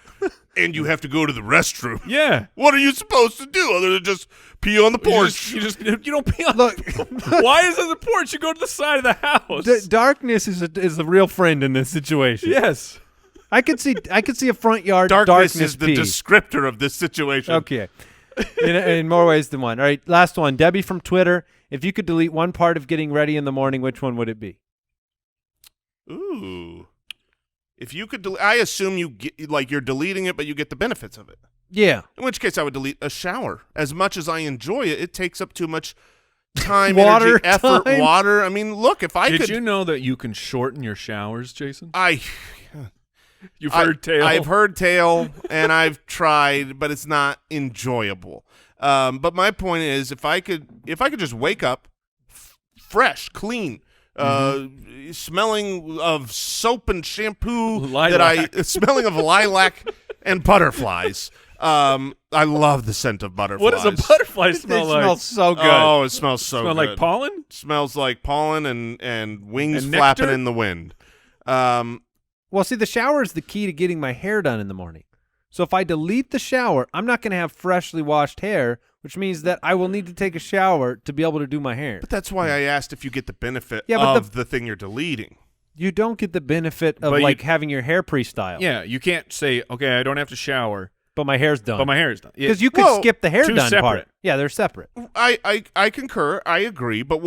and you have to go to the restroom. Yeah. What are you supposed to do other than just pee on the porch? You don't pee on. Look, Why is it the porch? You go to the side of the house. darkness is a real friend in this situation. Yes. I could see a front yard Darkness is the pee. descriptor of this situation. Okay. In more ways than one. All right, last one. Debbie from Twitter. If you could delete one part of getting ready in the morning, which one would it be? Ooh. If you could, I assume you get, like you're deleting it, but you get the benefits of it. Yeah. In which case, I would delete a shower. As much as I enjoy it, it takes up too much time, Water energy, effort, time. water. I mean, look, if I Did could, you know that you can shorten your showers, Jason? You've I- heard tale. I've heard tale, and I've tried, but it's not enjoyable. But my point is, if I could just wake up fresh, clean, smelling of soap and shampoo, smelling of lilac and butterflies. I love the scent of butterflies. What does a butterfly smell It like? smells so good. Oh, it smells so Smell good. like pollen? Smells like pollen and wings And flapping nectar? in the wind. Well, see, the shower is the key to getting my hair done in the morning. So if I delete the shower, I'm not going to have freshly washed hair, which means that I will need to take a shower to be able to do my hair. But that's why I asked if you get the benefit Yeah, but of the thing you're deleting. You don't get the benefit of But like having your hair pre-styled. Yeah, you can't say, okay, I don't have to shower, But my hair's done. but my hair is done. Because you could Well, skip the hair two done part. separate. Yeah, they're separate. I concur. I agree. But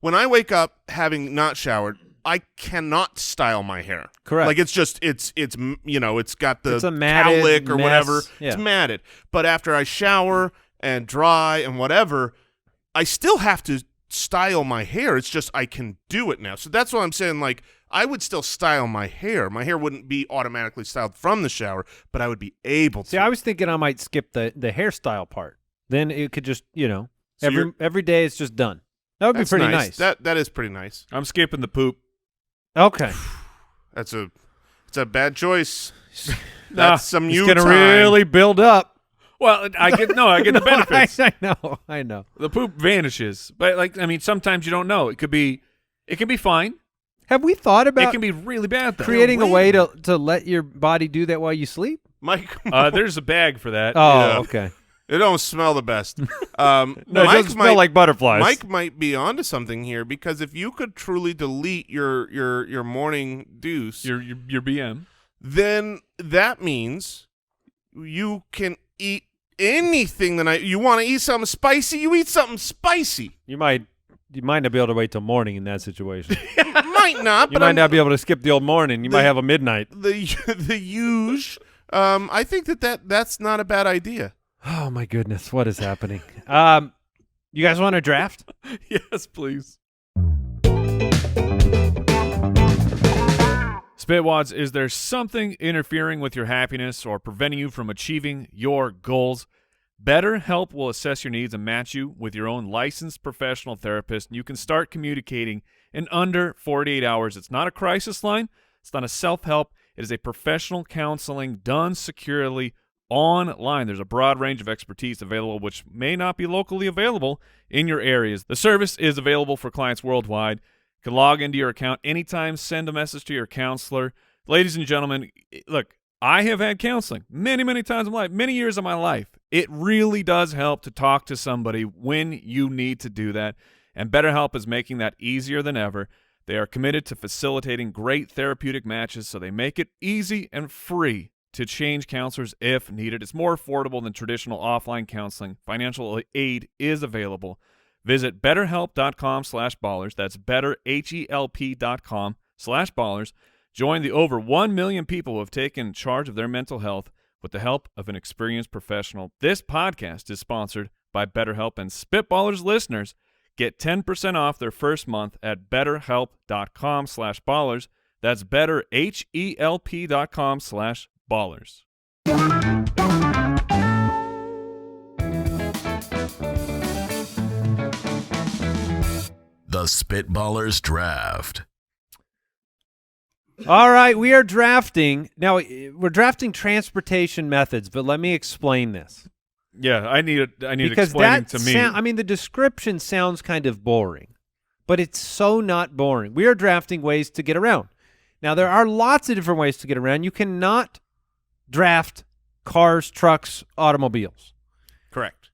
when I wake up having not showered, I cannot style my hair. Correct. Like it's got the It's a matted cowlick or mess. whatever. Yeah. It's matted. But after I shower and dry and whatever, I still have to style my hair. It's just I can do it now. So that's what I'm saying. Like I would still style my hair. My hair wouldn't be automatically styled from the shower, but I would be able to. See, I was thinking I might skip the hairstyle part. Then it could just, So every day it's just done. That would be That's pretty nice. That is pretty nice. I'm skipping the poop. Okay. It's a bad choice. That's some It's you going to time. really build up. Well, I get the benefits. I know. The poop vanishes, but sometimes you don't know. It can be fine. Have we thought It about can be really bad though. creating a way to let your body do that while you sleep? Mike. There's a bag for that. Oh, Yeah. okay. It don't smell the best. No, it Mike doesn't smell like butterflies. Mike might be onto something here because if you could truly delete your morning deuce, Your BM. then that means you can eat anything the night you want to eat something spicy. You eat something spicy. You might not be able to wait till morning in that situation. Might not. You but might I'm- not be able to skip the old morning. You might have a midnight. the huge. I think that's not a bad idea. Oh my goodness, what is happening? You guys want to draft? Yes, please. Spitwads, is there something interfering with your happiness or preventing you from achieving your goals? BetterHelp will assess your needs and match you with your own licensed professional therapist, and you can start communicating in under 48 hours. It's not a crisis line. It's not a self-help. It is a professional counseling done securely online. There's a broad range of expertise available which may not be locally available in your areas. The service is available for clients worldwide. You can log into your account anytime, send a message to your counselor. Ladies and gentlemen, look, I have had counseling many, many times in my life, many years of my life. It really does help to talk to somebody when you need to do that, and BetterHelp is making that easier than ever. They are committed to facilitating great therapeutic matches, so they make it easy and free to change counselors if needed. It's more affordable than traditional offline counseling. Financial aid is available. Visit betterhelp.com/ballers. That's betterhelp.com/ballers. Join the over 1 million people who have taken charge of their mental health with the help of an experienced professional. This podcast is sponsored by BetterHelp, and Spitballers listeners get 10% off their first month at betterhelp.com/ballers. That's betterhelp.com/ballers. The Spitballers Draft. All right, we are drafting. Now, we're drafting transportation methods, but let me explain this. Yeah, I need Because explaining to me. I mean, the description sounds kind of boring, but it's so not boring. We are drafting ways to get around. Now, there are lots of different ways to get around. You cannot draft cars, trucks, automobiles. Correct.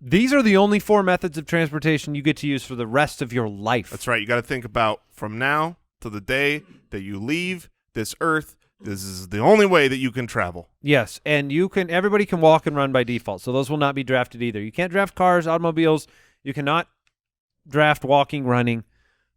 These are the only 4 methods of transportation you get to use for the rest of your life. That's right. You got to think about from now to the day that you leave this earth. This is the only way that you can travel. Yes, and everybody can walk and run by default, so those will not be drafted either. You can't draft cars, automobiles. You cannot draft walking, running.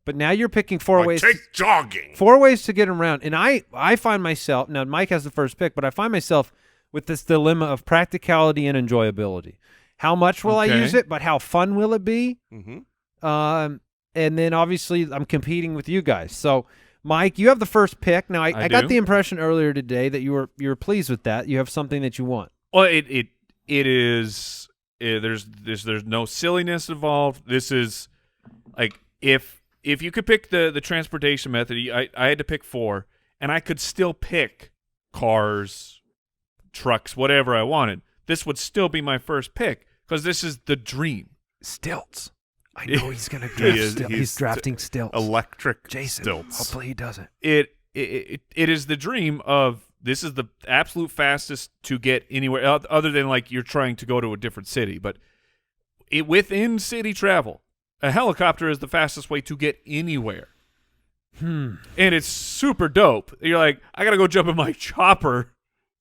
But now you're picking 4 ways. Take jogging. 4 ways to get around. And I find myself, now Mike has the first pick, but I find myself with this dilemma of practicality and enjoyability. How much will I Okay. use it, but how fun will it be? Mm-hmm. And then obviously I'm competing with you guys. So Mike, you have the first pick. Now I got do. the impression earlier today that you were pleased with that. You have something that you want. Well, it is. There's no silliness involved. This is like if you could pick the transportation method, I had to pick 4, and I could still pick cars, trucks, whatever I wanted. This would still be my first pick because this is the dream. Stilts. I know he's going to He draft is- stilts. he's He's drafting stilts. Electric Jason, stilts. hopefully he doesn't. It is the dream of this is the absolute fastest to get anywhere other than like you're trying to go to a different city, but within city travel, a helicopter is the fastest way to get anywhere. And it's super dope. You're like, I got to go jump in my chopper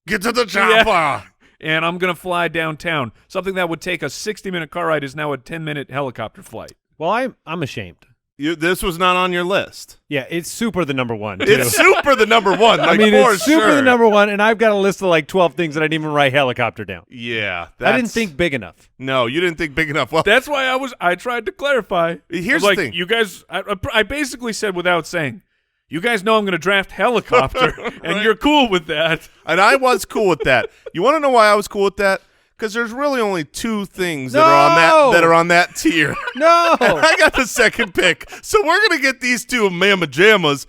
Get to the chopper. and I'm going to fly downtown. Something that would take a 60-minute car ride is now a 10-minute helicopter flight. Well, I'm ashamed. This was not on your list. Yeah, it's super the number one. Too. It's super the number one. Like, I mean, for it's super sure. the number one, and I've got a list of like 12 things that I didn't even write helicopter down. Yeah. I didn't think big enough. No, you didn't think big enough. Well, That's why I tried to clarify. Here's I was the like, thing. you guys, I basically said without saying, you guys know I'm going to draft helicopter, and you're cool with that. and I was cool with that. You want to know why I was cool with that? Because there's really only 2 things that are on that tier. No. And I got the second pick. So we're going to get these 2 mamma jammas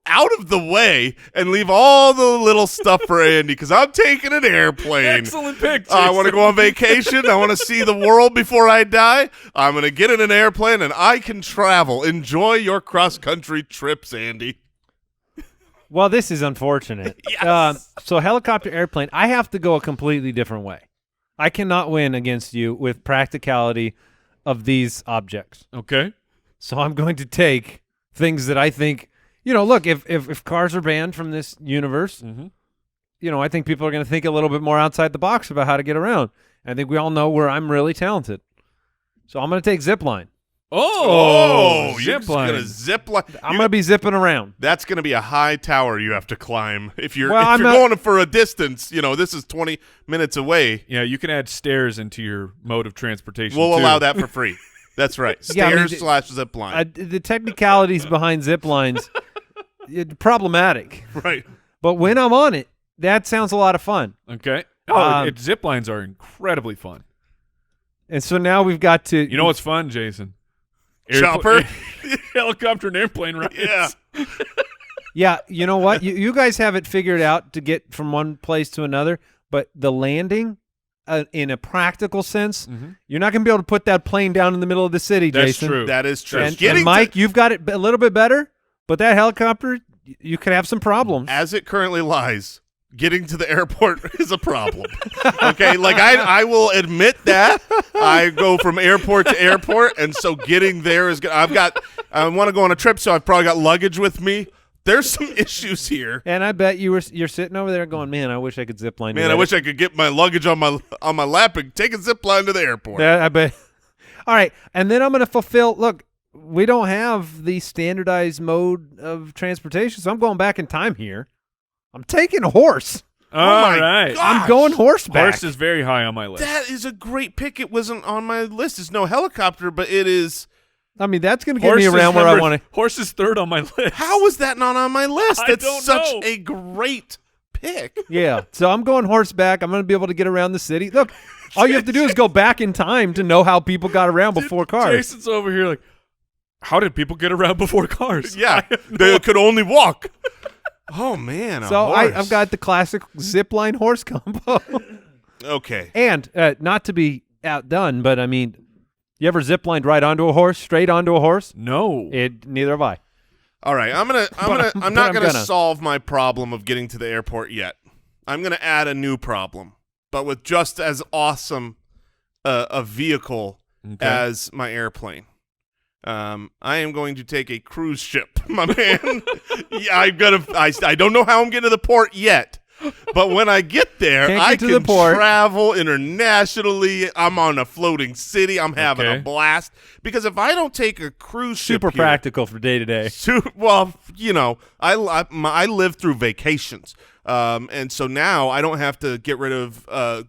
out of the way and leave all the little stuff for Andy because I'm taking an airplane. Excellent pick, I want to Jason. go on vacation. I want to see the world before I die. I'm going to get in an airplane and I can travel. Enjoy your cross-country trips, Andy. Well, this is unfortunate. Yes. So helicopter, airplane, I have to go a completely different way. I cannot win against you with practicality of these objects. Okay. So I'm going to take things that I think, look, if cars are banned from this universe, I think people are going to think a little bit more outside the box about how to get around. I think we all know where I'm really talented. So I'm going to take zip line. Oh, you're zip line. gonna zip line. I'm going to be zipping around. That's going to be a high tower you have to climb if you're Well, if I'm you're not- going for a distance. This is 20 minutes away. Yeah, you can add stairs into your mode of transportation. We'll too. allow that for free. That's right. Yeah, I mean, Stairs / zip line. The technicalities behind zip lines, problematic. Right. But when I'm on it, that sounds a lot of fun. Okay. Zip lines are incredibly fun. And so now we've got to. You know what's fun, Jason? Chopper? Helicopter and airplane rides. Yeah. Yeah, you know what? You guys have it figured out to get from one place to another, but the landing, in a practical sense, you're not going to be able to put that plane down in the middle of the city, That's Jason. true. That is true. And Mike, you've got it a little bit better, but that helicopter, you could have some problems. as it currently lies, getting to the airport is a problem. Okay, like I will admit that I go from airport to airport, and so getting there is good. I want to go on a trip, so I've probably got luggage with me. There's some issues here. And I bet you're sitting over there going, man, I wish I could zip line. Man, I wish I could get my luggage on my lap and take a zip line to the airport. I bet. All right, and then I'm going to fulfill. Look, we don't have the standardized mode of transportation, so I'm going back in time here. I'm taking a horse. All my right. God. I'm going horseback. Horse is very high on my list. That is a great pick. It wasn't on my list. It's no helicopter, but it is. I mean, that's going to get me around where I want to. Horse is third on my list. How was that not on my list? I That's don't such know. a great pick. Yeah, so I'm going horseback. I'm going to be able to get around the city. Look, all you have to do is go back in time to know how people got around before cars. Jason's over here like, how did people get around before cars? Yeah, they could only walk. Oh man, So I've got the classic zip line horse combo. okay. And not to be outdone, but I mean, you ever zip lined right onto a horse, straight onto a horse? No. Neither have I. All right, I'm not I'm gonna gonna. solve my problem of getting to the airport yet. I'm gonna add a new problem, but with just as awesome a vehicle as my airplane. I am going to take a cruise ship, my man. Yeah, I don't know how I'm getting to the port yet, but when I get there, Can't I get to can the port. travel internationally. I'm on a floating city. I'm having a blast because if I don't take a cruise ship, Super here, practical for day to day. well, I live through vacations, and so now I don't have to get rid of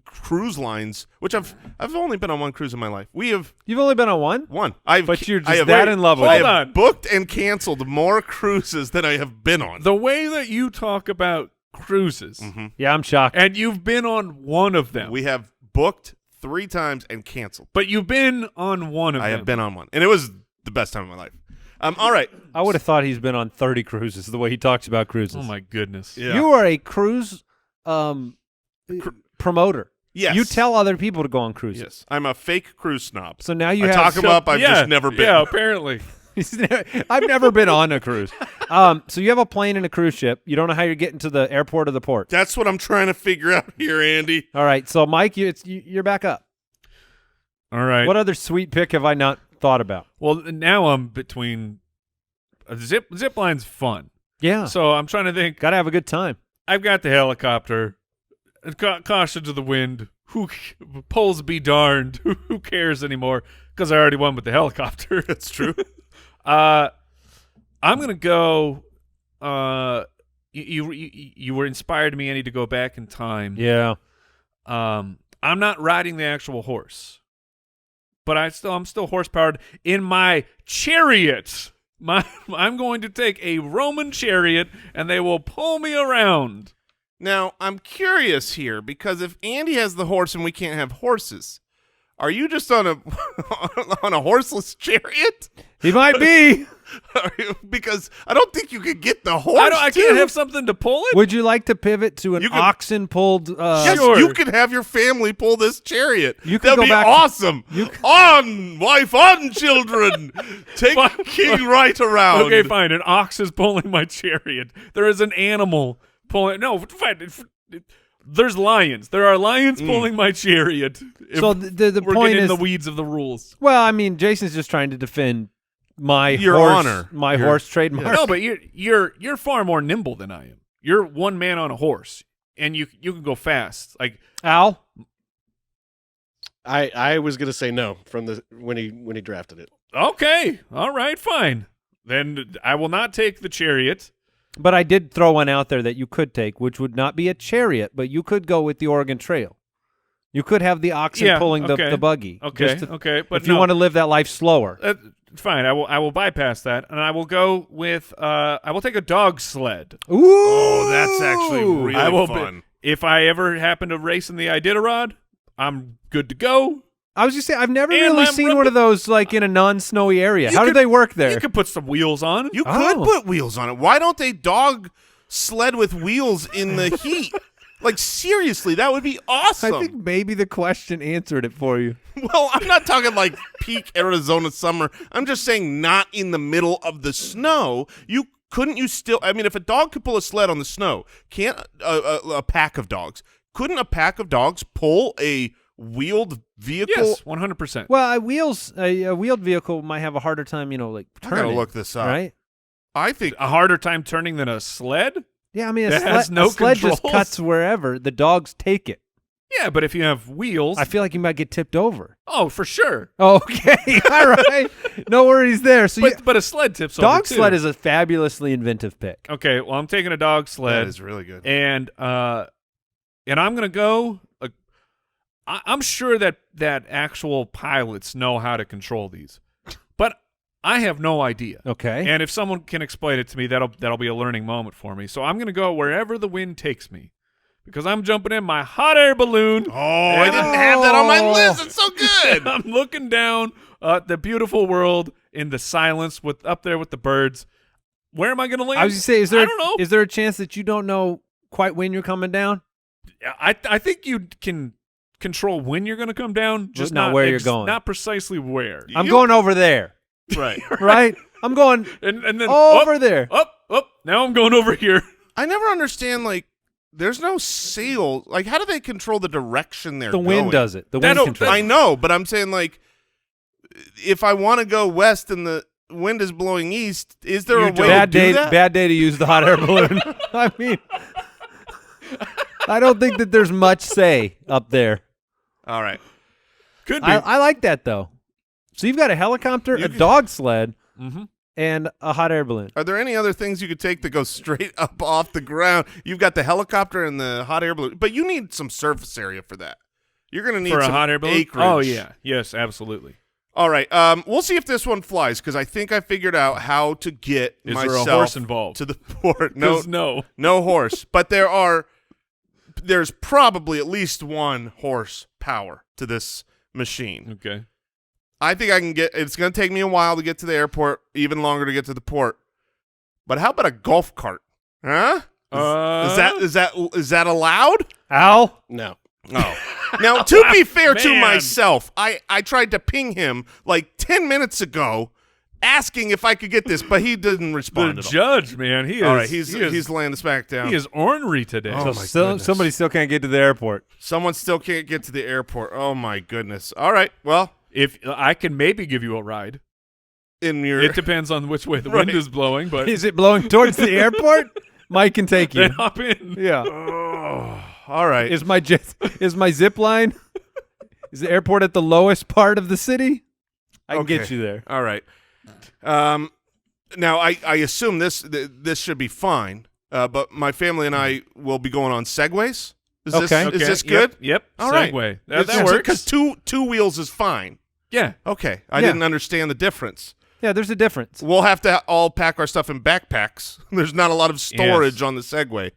cruise lines, which I've only been on one cruise in my life. You've only been on one? One. But you're just that in love with I it. have booked and canceled more cruises than I have been on. The way that you talk about cruises, Yeah, I'm shocked. and you've been on one of them. We have booked 3 times and canceled. But you've been on one of them. I have been on one, and it was the best time of my life. All right. I would have thought he's been on 30 cruises, the way he talks about cruises. Oh, my goodness. Yeah. You are a cruise promoter. Yes. You tell other people to go on cruises. Yes. I'm a fake cruise snob. So now you I have talk them up. I've just never been. Yeah, apparently. I've never been on a cruise. So you have a plane and a cruise ship. You don't know how you're getting to the airport or the port. That's what I'm trying to figure out here, Andy. All right. So Mike, you're back up. All right. What other sweet pick have I not thought about? Well, now I'm between zip line's fun. Yeah. So I'm trying to think. Got to have a good time. I've got the helicopter. Caution to the wind. Who poles be darned? Who cares anymore? Because I already won with the helicopter. That's true. I'm gonna go. You were inspired me, Andy, to go back in time. Yeah. I'm not riding the actual horse, but I'm still horse powered in my chariot. I'm going to take a Roman chariot, and they will pull me around. Now, I'm curious here because if Andy has the horse and we can't have horses, are you just on a on a horseless chariot? He might be. Because I don't think you could get the horse. I can't have something to pull it. Would you like to pivot to an You could- oxen-pulled? Yes, Sure. you could have your family pull this chariot. You could That'd go be back- awesome. On, wife, on, children. Take King right around. Okay, fine. An ox is pulling my chariot. There is an animal pulling. No, fine. There's lions. There are lions pulling my chariot. So the we're point getting in is, the weeds of the rules. well, I mean, Jason's just trying to defend my Your horse, honor. my Your- horse trademark. No, but you're far more nimble than I am. you're one man on a horse, and you can go fast. Like Al? I was gonna say no from the when he drafted it. okay, all right, fine. Then I will not take the chariot. But I did throw one out there that you could take, which would not be a chariot, but you could go with the Oregon Trail. You could have the oxen pulling the buggy. Okay, just to- okay, but if you want to live that life slower. fine. I will bypass that, and I will go with I will take a dog sled. Ooh, Oh, that's actually really I will fun. If I ever happen to race in the Iditarod, I'm good to go. I was just saying, I've never And really I'm seen rubber- one of those like in a non-snowy area. How do could- they work there? You could put some wheels on. You could Oh. put wheels on it. Why don't they dog sled with wheels in the heat? Like, seriously, that would be awesome. I think maybe the question answered it for you. Well, I'm not talking like peak Arizona summer. I'm just saying not in the middle of the snow. Couldn't you still – I mean, if a dog could pull a sled on the snow, can't a pack of dogs – couldn't a pack of dogs pull a wheeled vehicle? Yes, 100%. Well, a wheeled vehicle might have a harder time, like I turning. gotta look this up. Right? I think A harder time turning than a sled? Yeah, I mean, That has no a sled just controls? cuts wherever. The dogs take it. Yeah, but if you have wheels, I feel like you might get tipped over. oh, for sure. Okay, all right. No worries there. So But a sled tips over dog too. sled is a fabulously inventive pick. Okay, well, I'm taking a dog sled. that is really good. And I'm gonna go. I'm sure that actual pilots know how to control these, but I have no idea. Okay. And if someone can explain it to me, that'll be a learning moment for me. So I'm gonna go wherever the wind takes me, because I'm jumping in my hot air balloon. Oh, I didn't have that on my list. It's so good. I'm looking down at the beautiful world in the silence up there with the birds. Where am I gonna land? I was just saying, I don't know. is there a chance that you don't know quite when you're coming down? I think you can control when you're going to come down, just not where you're going. Not precisely where. I'm going over there. Right. Right? I'm going and then over there. Up. Now I'm going over here. I never understand, like, there's no sail. Like, how do they control the direction they're The going? wind does it. The wind controls. I know, but I'm saying, like, if I want to go west and the wind is blowing east, is there a way to do that? Bad day to use the hot air balloon. I mean, I don't think that there's much say up there. All right. Could be. I like that, though. So you've got a helicopter, a dog sled, Mm-hmm. and a hot air balloon. Are there any other things you could take that go straight up off the ground? You've got the helicopter and the hot air balloon, but you need some surface area for that. You're going to need For a some hot air balloon? acreage. Oh, yeah. Yes, absolutely. All right. We'll see if this one flies, because I think I figured out how to get Is myself there a horse involved? to the port. 'Cause No horse. But there's probably at least one horsepower to this machine. Okay. I think I can get. It's going to take me a while to get to the airport, even longer to get to the port. But how about a golf cart? Huh? Is that allowed? Al? No. Oh. Now, to be fair to Man. myself, I tried to ping him like 10 minutes ago, asking if I could get this, but he didn't respond The at all. judge, man, he is. All right, he's laying this back down. He is ornery today. Oh, my goodness. Somebody still can't get to the airport. Someone still can't get to the airport. Oh my goodness. All right. Well, If I can maybe give you a ride, in your it depends on which way the Right. wind is blowing, but Is it blowing towards the airport? Mike can take you. then hop in. Yeah. Oh, all right. Is my zip line? Is the airport at the lowest part of the city? I can get Okay. you there. All right. Now I assume this should be fine. But my family and I will be going on Segways. Is Okay. this good? Yep. All right. Segway. That works. Because two wheels is fine. Yeah. Okay. I Yeah. didn't understand the difference. Yeah, there's a difference. We'll have to all pack our stuff in backpacks. There's not a lot of storage Yes. on the Segway.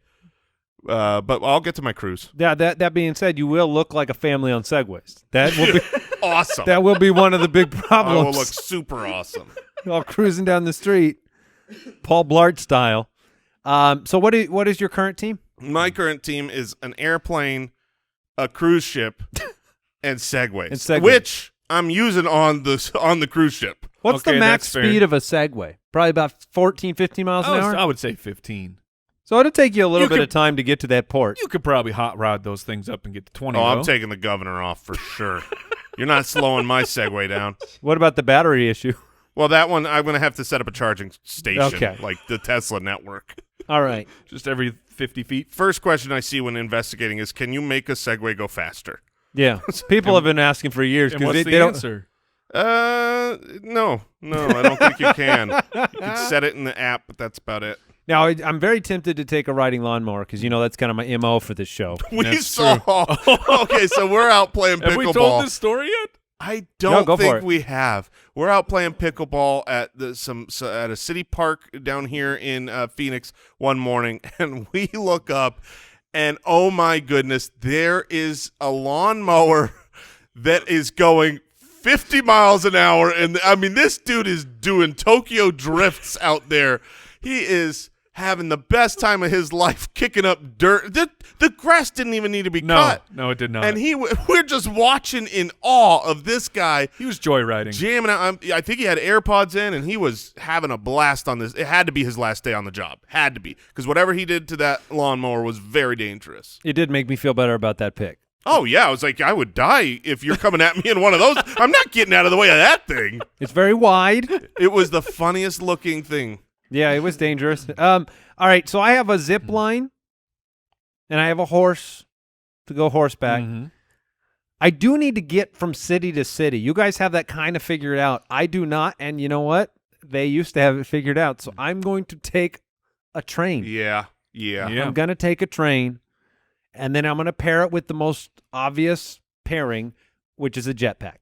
But I'll get to my cruise. Yeah, that being said, you will look like a family on Segways. That will be Awesome. that will be one of the big I will problems. look super awesome. All cruising down the street, Paul Blart style. So what is your current team? My current team is an airplane, a cruise ship, and Segways, And Segway. which I'm using on the cruise ship. What's Okay, the max that's fair. speed of a Segway? Probably about 14, 15 miles an hour. I would say 15. So it'll take you a little You bit could- of time to get to that port. You could probably hot rod those things up and get to 20. Oh, I'm though. taking the governor off for sure. You're not slowing my Segway down. What about the battery issue? Well, that one I'm going to have to set up a charging station, Okay. like the Tesla network. All right. Just every 50 feet. First question I see when investigating is, can you make a Segway go faster? Yeah. People have been asking for years And because what's they the don't. answer? No, I don't think you can. You can set it in the app, but that's about it. Now, I'm very tempted to take a riding lawnmower because, that's kind of my MO for this show. We That's saw. Okay, so we're out playing pickleball. Have we told this story yet? I don't go for think it. we have. We're out playing pickleball at at a city park down here in Phoenix one morning, and we look up, and oh my goodness, there is a lawnmower that is going 50 miles an hour, and I mean, this dude is doing Tokyo drifts out there. He is having the best time of his life kicking up dirt. The grass didn't even need to be cut. No, it did not. And we're just watching in awe of this guy he was joyriding. jamming out. I think he had AirPods in, and he was having a blast on this. It had to be his last day on the job. Had to be. Because whatever he did to that lawnmower was very dangerous. It did make me feel better about that pick. Oh, yeah. I was like, I would die if you're coming at me in one of those. I'm not getting out of the way of that thing. It's very wide. It was the funniest looking thing. Yeah, it was dangerous. All right, so I have a zip line, and I have a horse to go horseback. Mm-hmm. I do need to get from city to city. You guys have that kind of figured out. I do not, and you know what? They used to have it figured out, so I'm going to take a train. Yeah. I'm going to take a train, and then I'm going to pair it with the most obvious pairing, which is a jetpack.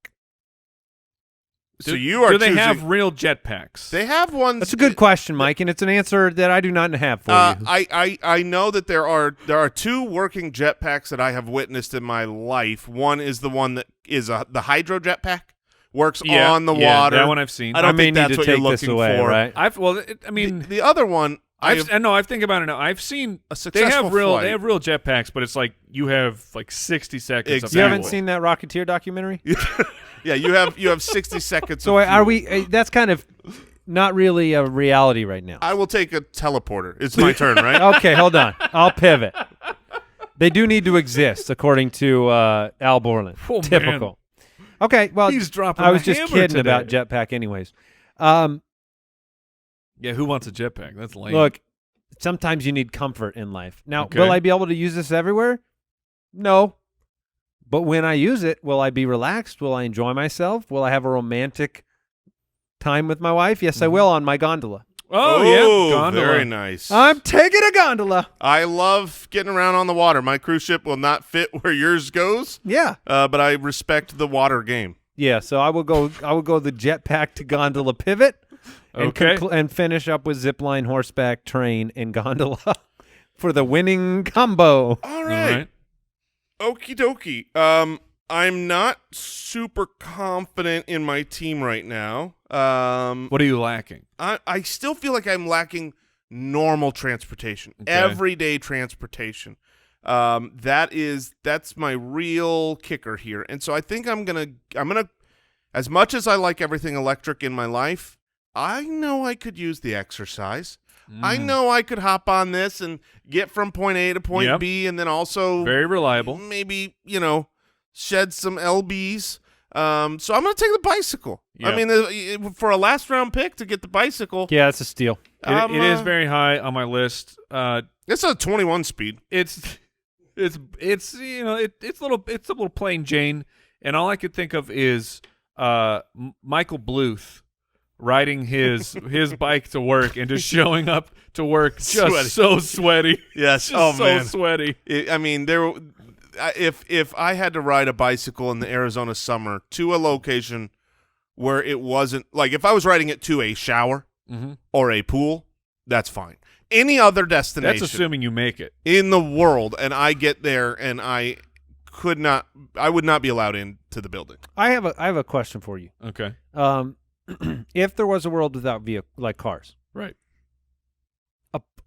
So you are Do they choosing- have real jetpacks? They have ones. That's a good question, Mike, and it's an answer that I do not have for you. I know that there are two working jetpacks that I have witnessed in my life. One is the one that is the hydro jetpack, works on the water. That one I've seen. I don't may think need that's to what you're take this looking away, for. right? The other one, I think about it now. I've seen a they successful have real flight. they have real jetpacks, but it's like you have like 60 seconds. Exactly. You Of haven't fuel. seen that Rocketeer documentary? Yeah, you have 60 seconds. So of are fuel. we? That's kind of not really a reality right now. I will take a teleporter. It's my turn, right? Okay, hold on. I'll pivot. They do need to exist, according to Al Borland. Oh, man. Typical. Okay, well, He's dropping I was the just hammer kidding today. about jetpack anyways. Yeah, who wants a jetpack? That's lame. Look, sometimes you need comfort in life. Now, Okay. will I be able to use this everywhere? No. But when I use it, will I be relaxed? Will I enjoy myself? Will I have a romantic time with my wife? Yes, I will on my gondola. oh yeah, gondola. Very nice. I'm taking a gondola. I love getting around on the water. My cruise ship will not fit where yours goes, Yeah. but I respect the water game. Yeah, so I will go the jetpack to gondola pivot and Okay. and finish up with zipline, horseback, train, and gondola for the winning combo. All right. Okie dokie. I'm not super confident in my team right now. What are you lacking? I still feel like I'm lacking normal transportation, Okay. everyday transportation. That's my real kicker here. And so I think I'm gonna as much as I like everything electric in my life, I know I could use the exercise. I know I could hop on this and get from point A to point Yep. B, and then also Very reliable. maybe shed some lbs. So I'm gonna take the bicycle. Yeah. I mean, for a last round pick to get the bicycle, Yeah, that's a steal. It is very high on my list. it's a 21 speed. It's a little plain Jane, and all I could think of is Michael Bluth riding his bike to work and just showing up to work just Sweaty. so sweaty. Yes. Just so sweaty. I mean, if I had to ride a bicycle in the Arizona summer to a location where it wasn't like if I was riding it to a shower or a pool, that's fine. Any other destination, That's assuming you make it. in the world, and I get there and I would not be allowed into the building. I have a question for you. Okay. If there was a world without like cars, Right.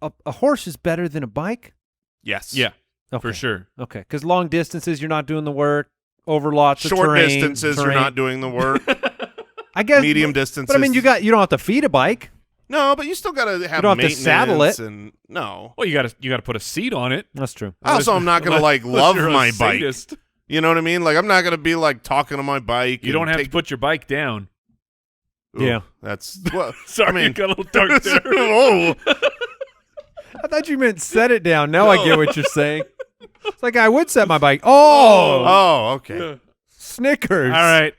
a horse is better than a bike? Yes. Yeah, Okay. for sure. Okay, because long distances, you're not doing the work. Over lots of Short terrain. distances, you're not doing the work. I guess Medium distances. But I mean, you don't have to feed a bike. no, but you still got to have You don't have to maintenance saddle it. and no. Well, you gotta put a seat on it. That's true. Also, I'm not going to like Unless love you're a my bike. sadist. You know what I mean? Like, I'm not going to be like talking to my bike. You don't have to put your bike down. Yeah. That's well. Sorry, I mean, you got a little dark there. oh. I thought you meant set it down. Now I get what you're saying. It's like I would set my bike. Oh, okay. Snickers. All right.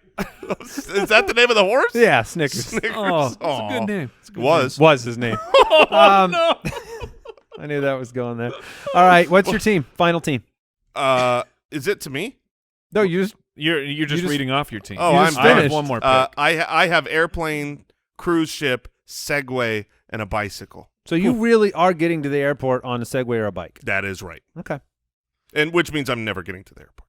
Is that the name of the horse? Yeah, Snickers. Snickers. Oh, that's a Aw. good name. It's a good Was his name. name. No. I knew that was going there. All right, what's your team? Final team. Is it to me? No, you just You're just just- reading off your team. Oh, You I'm just I have finished. one more pick. I have airplane, cruise ship, Segway, and a bicycle. so you really are getting to the airport on a Segway or a bike. That is right. Okay. And which means I'm never getting to the airport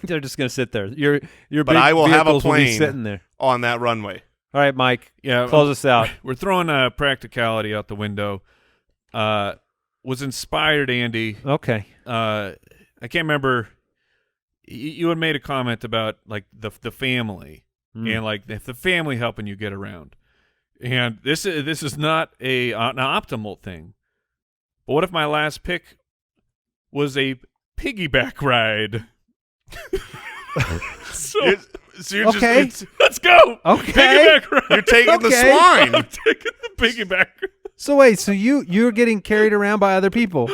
They're just going to sit there. Your But big I will have a vehicles will be plane. sitting there. on that runway. All right, Mike. Yeah, Close us out. We're throwing practicality out the window. Was inspired, Andy. Okay. I can't remember. You had made a comment about like the family and like the family helping you get around. And this is not an optimal thing. But what if my last pick was a piggyback ride? So You're Okay. let's go. Okay. Piggyback ride. You're taking the Okay. swine. I'm taking the piggyback. So wait, so you're getting carried around by other people,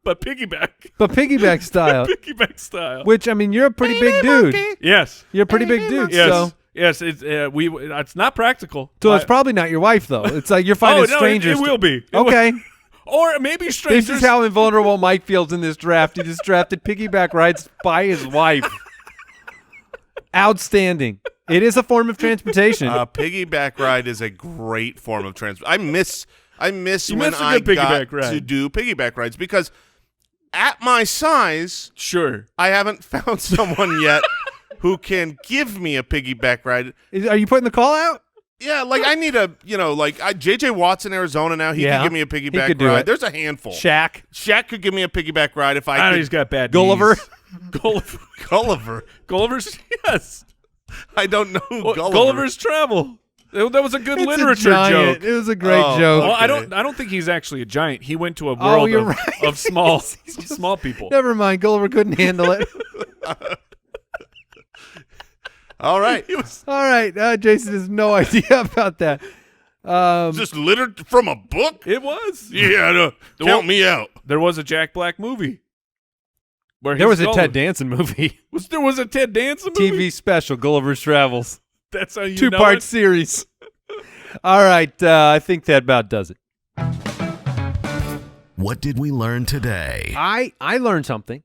But piggyback. but piggyback style. Piggyback style. Which I mean, you're a pretty big dude. Yes. You're a pretty big dude. Yes. So Yes. It's not practical. it's probably not your wife though. It's like you're finding strangers. It will be. It will- Okay. Or maybe strangers. This is how invulnerable Mike feels in this draft. He just drafted piggyback rides by his wife. Outstanding. It is a form of transportation. Piggyback ride is a great form of transport. I miss You when miss a I good got piggyback ride. to do piggyback rides because at my size, Sure. I haven't found someone yet who can give me a piggyback ride. Are you putting the call out? Yeah, like I need a, JJ Watt's in Arizona now. He Yeah, can give me a he piggyback could do ride. it. There's a handful. Shaq. Shaq could give me a piggyback ride if I I know could. he's got bad Gulliver? knees. Gulliver. Gulliver. Gulliver's, yes. I don't know who Gulliver. Gulliver's Travel. That was a good It's a literature giant. joke. It was a great Oh, joke. Well, Okay. I don't think he's actually a giant. He went to a world you're of, right. of small He's just- small people. Never mind. Gulliver couldn't handle it. All right. All right. Jason has no idea about that. Just littered from a book? It was. Yeah, no, count me out. There was a Jack Black movie. Where There was he's a Gulliver. Ted Danson movie. There was a Ted Danson movie? TV special, Gulliver's Travels. That's how you know Two-part it? series. All right. I think that about does it. What did we learn today? I learned something.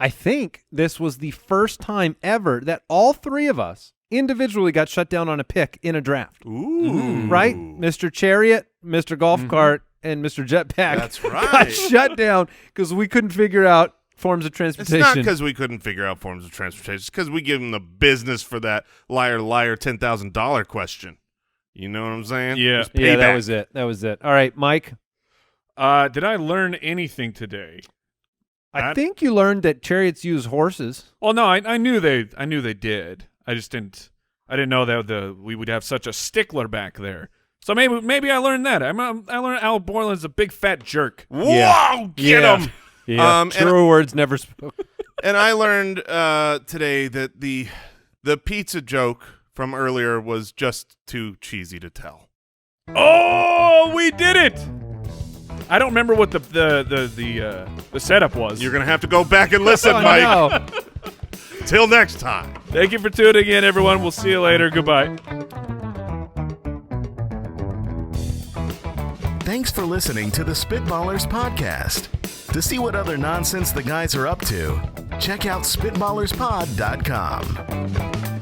I think this was the first time ever that all three of us individually got shut down on a pick in a draft. Ooh. Right? Mr. Chariot, Mr. Golf Cart, and Mr. Jetpack That's got right. shut down because we couldn't figure out forms of It's transportation. not because we couldn't figure out forms of transportation. It's because we give them the business for that liar, $10,000 question. You know what I'm saying? Yeah. It's Yeah, that payback. was it. That was it. All right, Mike. Did I learn anything today? I think you learned that chariots use horses. Well, no, I knew they did. I just didn't. I didn't know that we would have such a stickler back there. So maybe I learned that. I learned Al Borland's a big fat jerk. Whoa, Yeah. get Yeah. him. Yeah, true words never spoken. And I learned today that the pizza joke from earlier was just too cheesy to tell. Oh, we did it! I don't remember what the setup was. You're going to have to go back and listen, Oh, Mike. no. Till next time. Thank you for tuning in, everyone. We'll see you later. Goodbye. Thanks for listening to the Spitballers podcast. To see what other nonsense the guys are up to, check out SpitballersPod.com.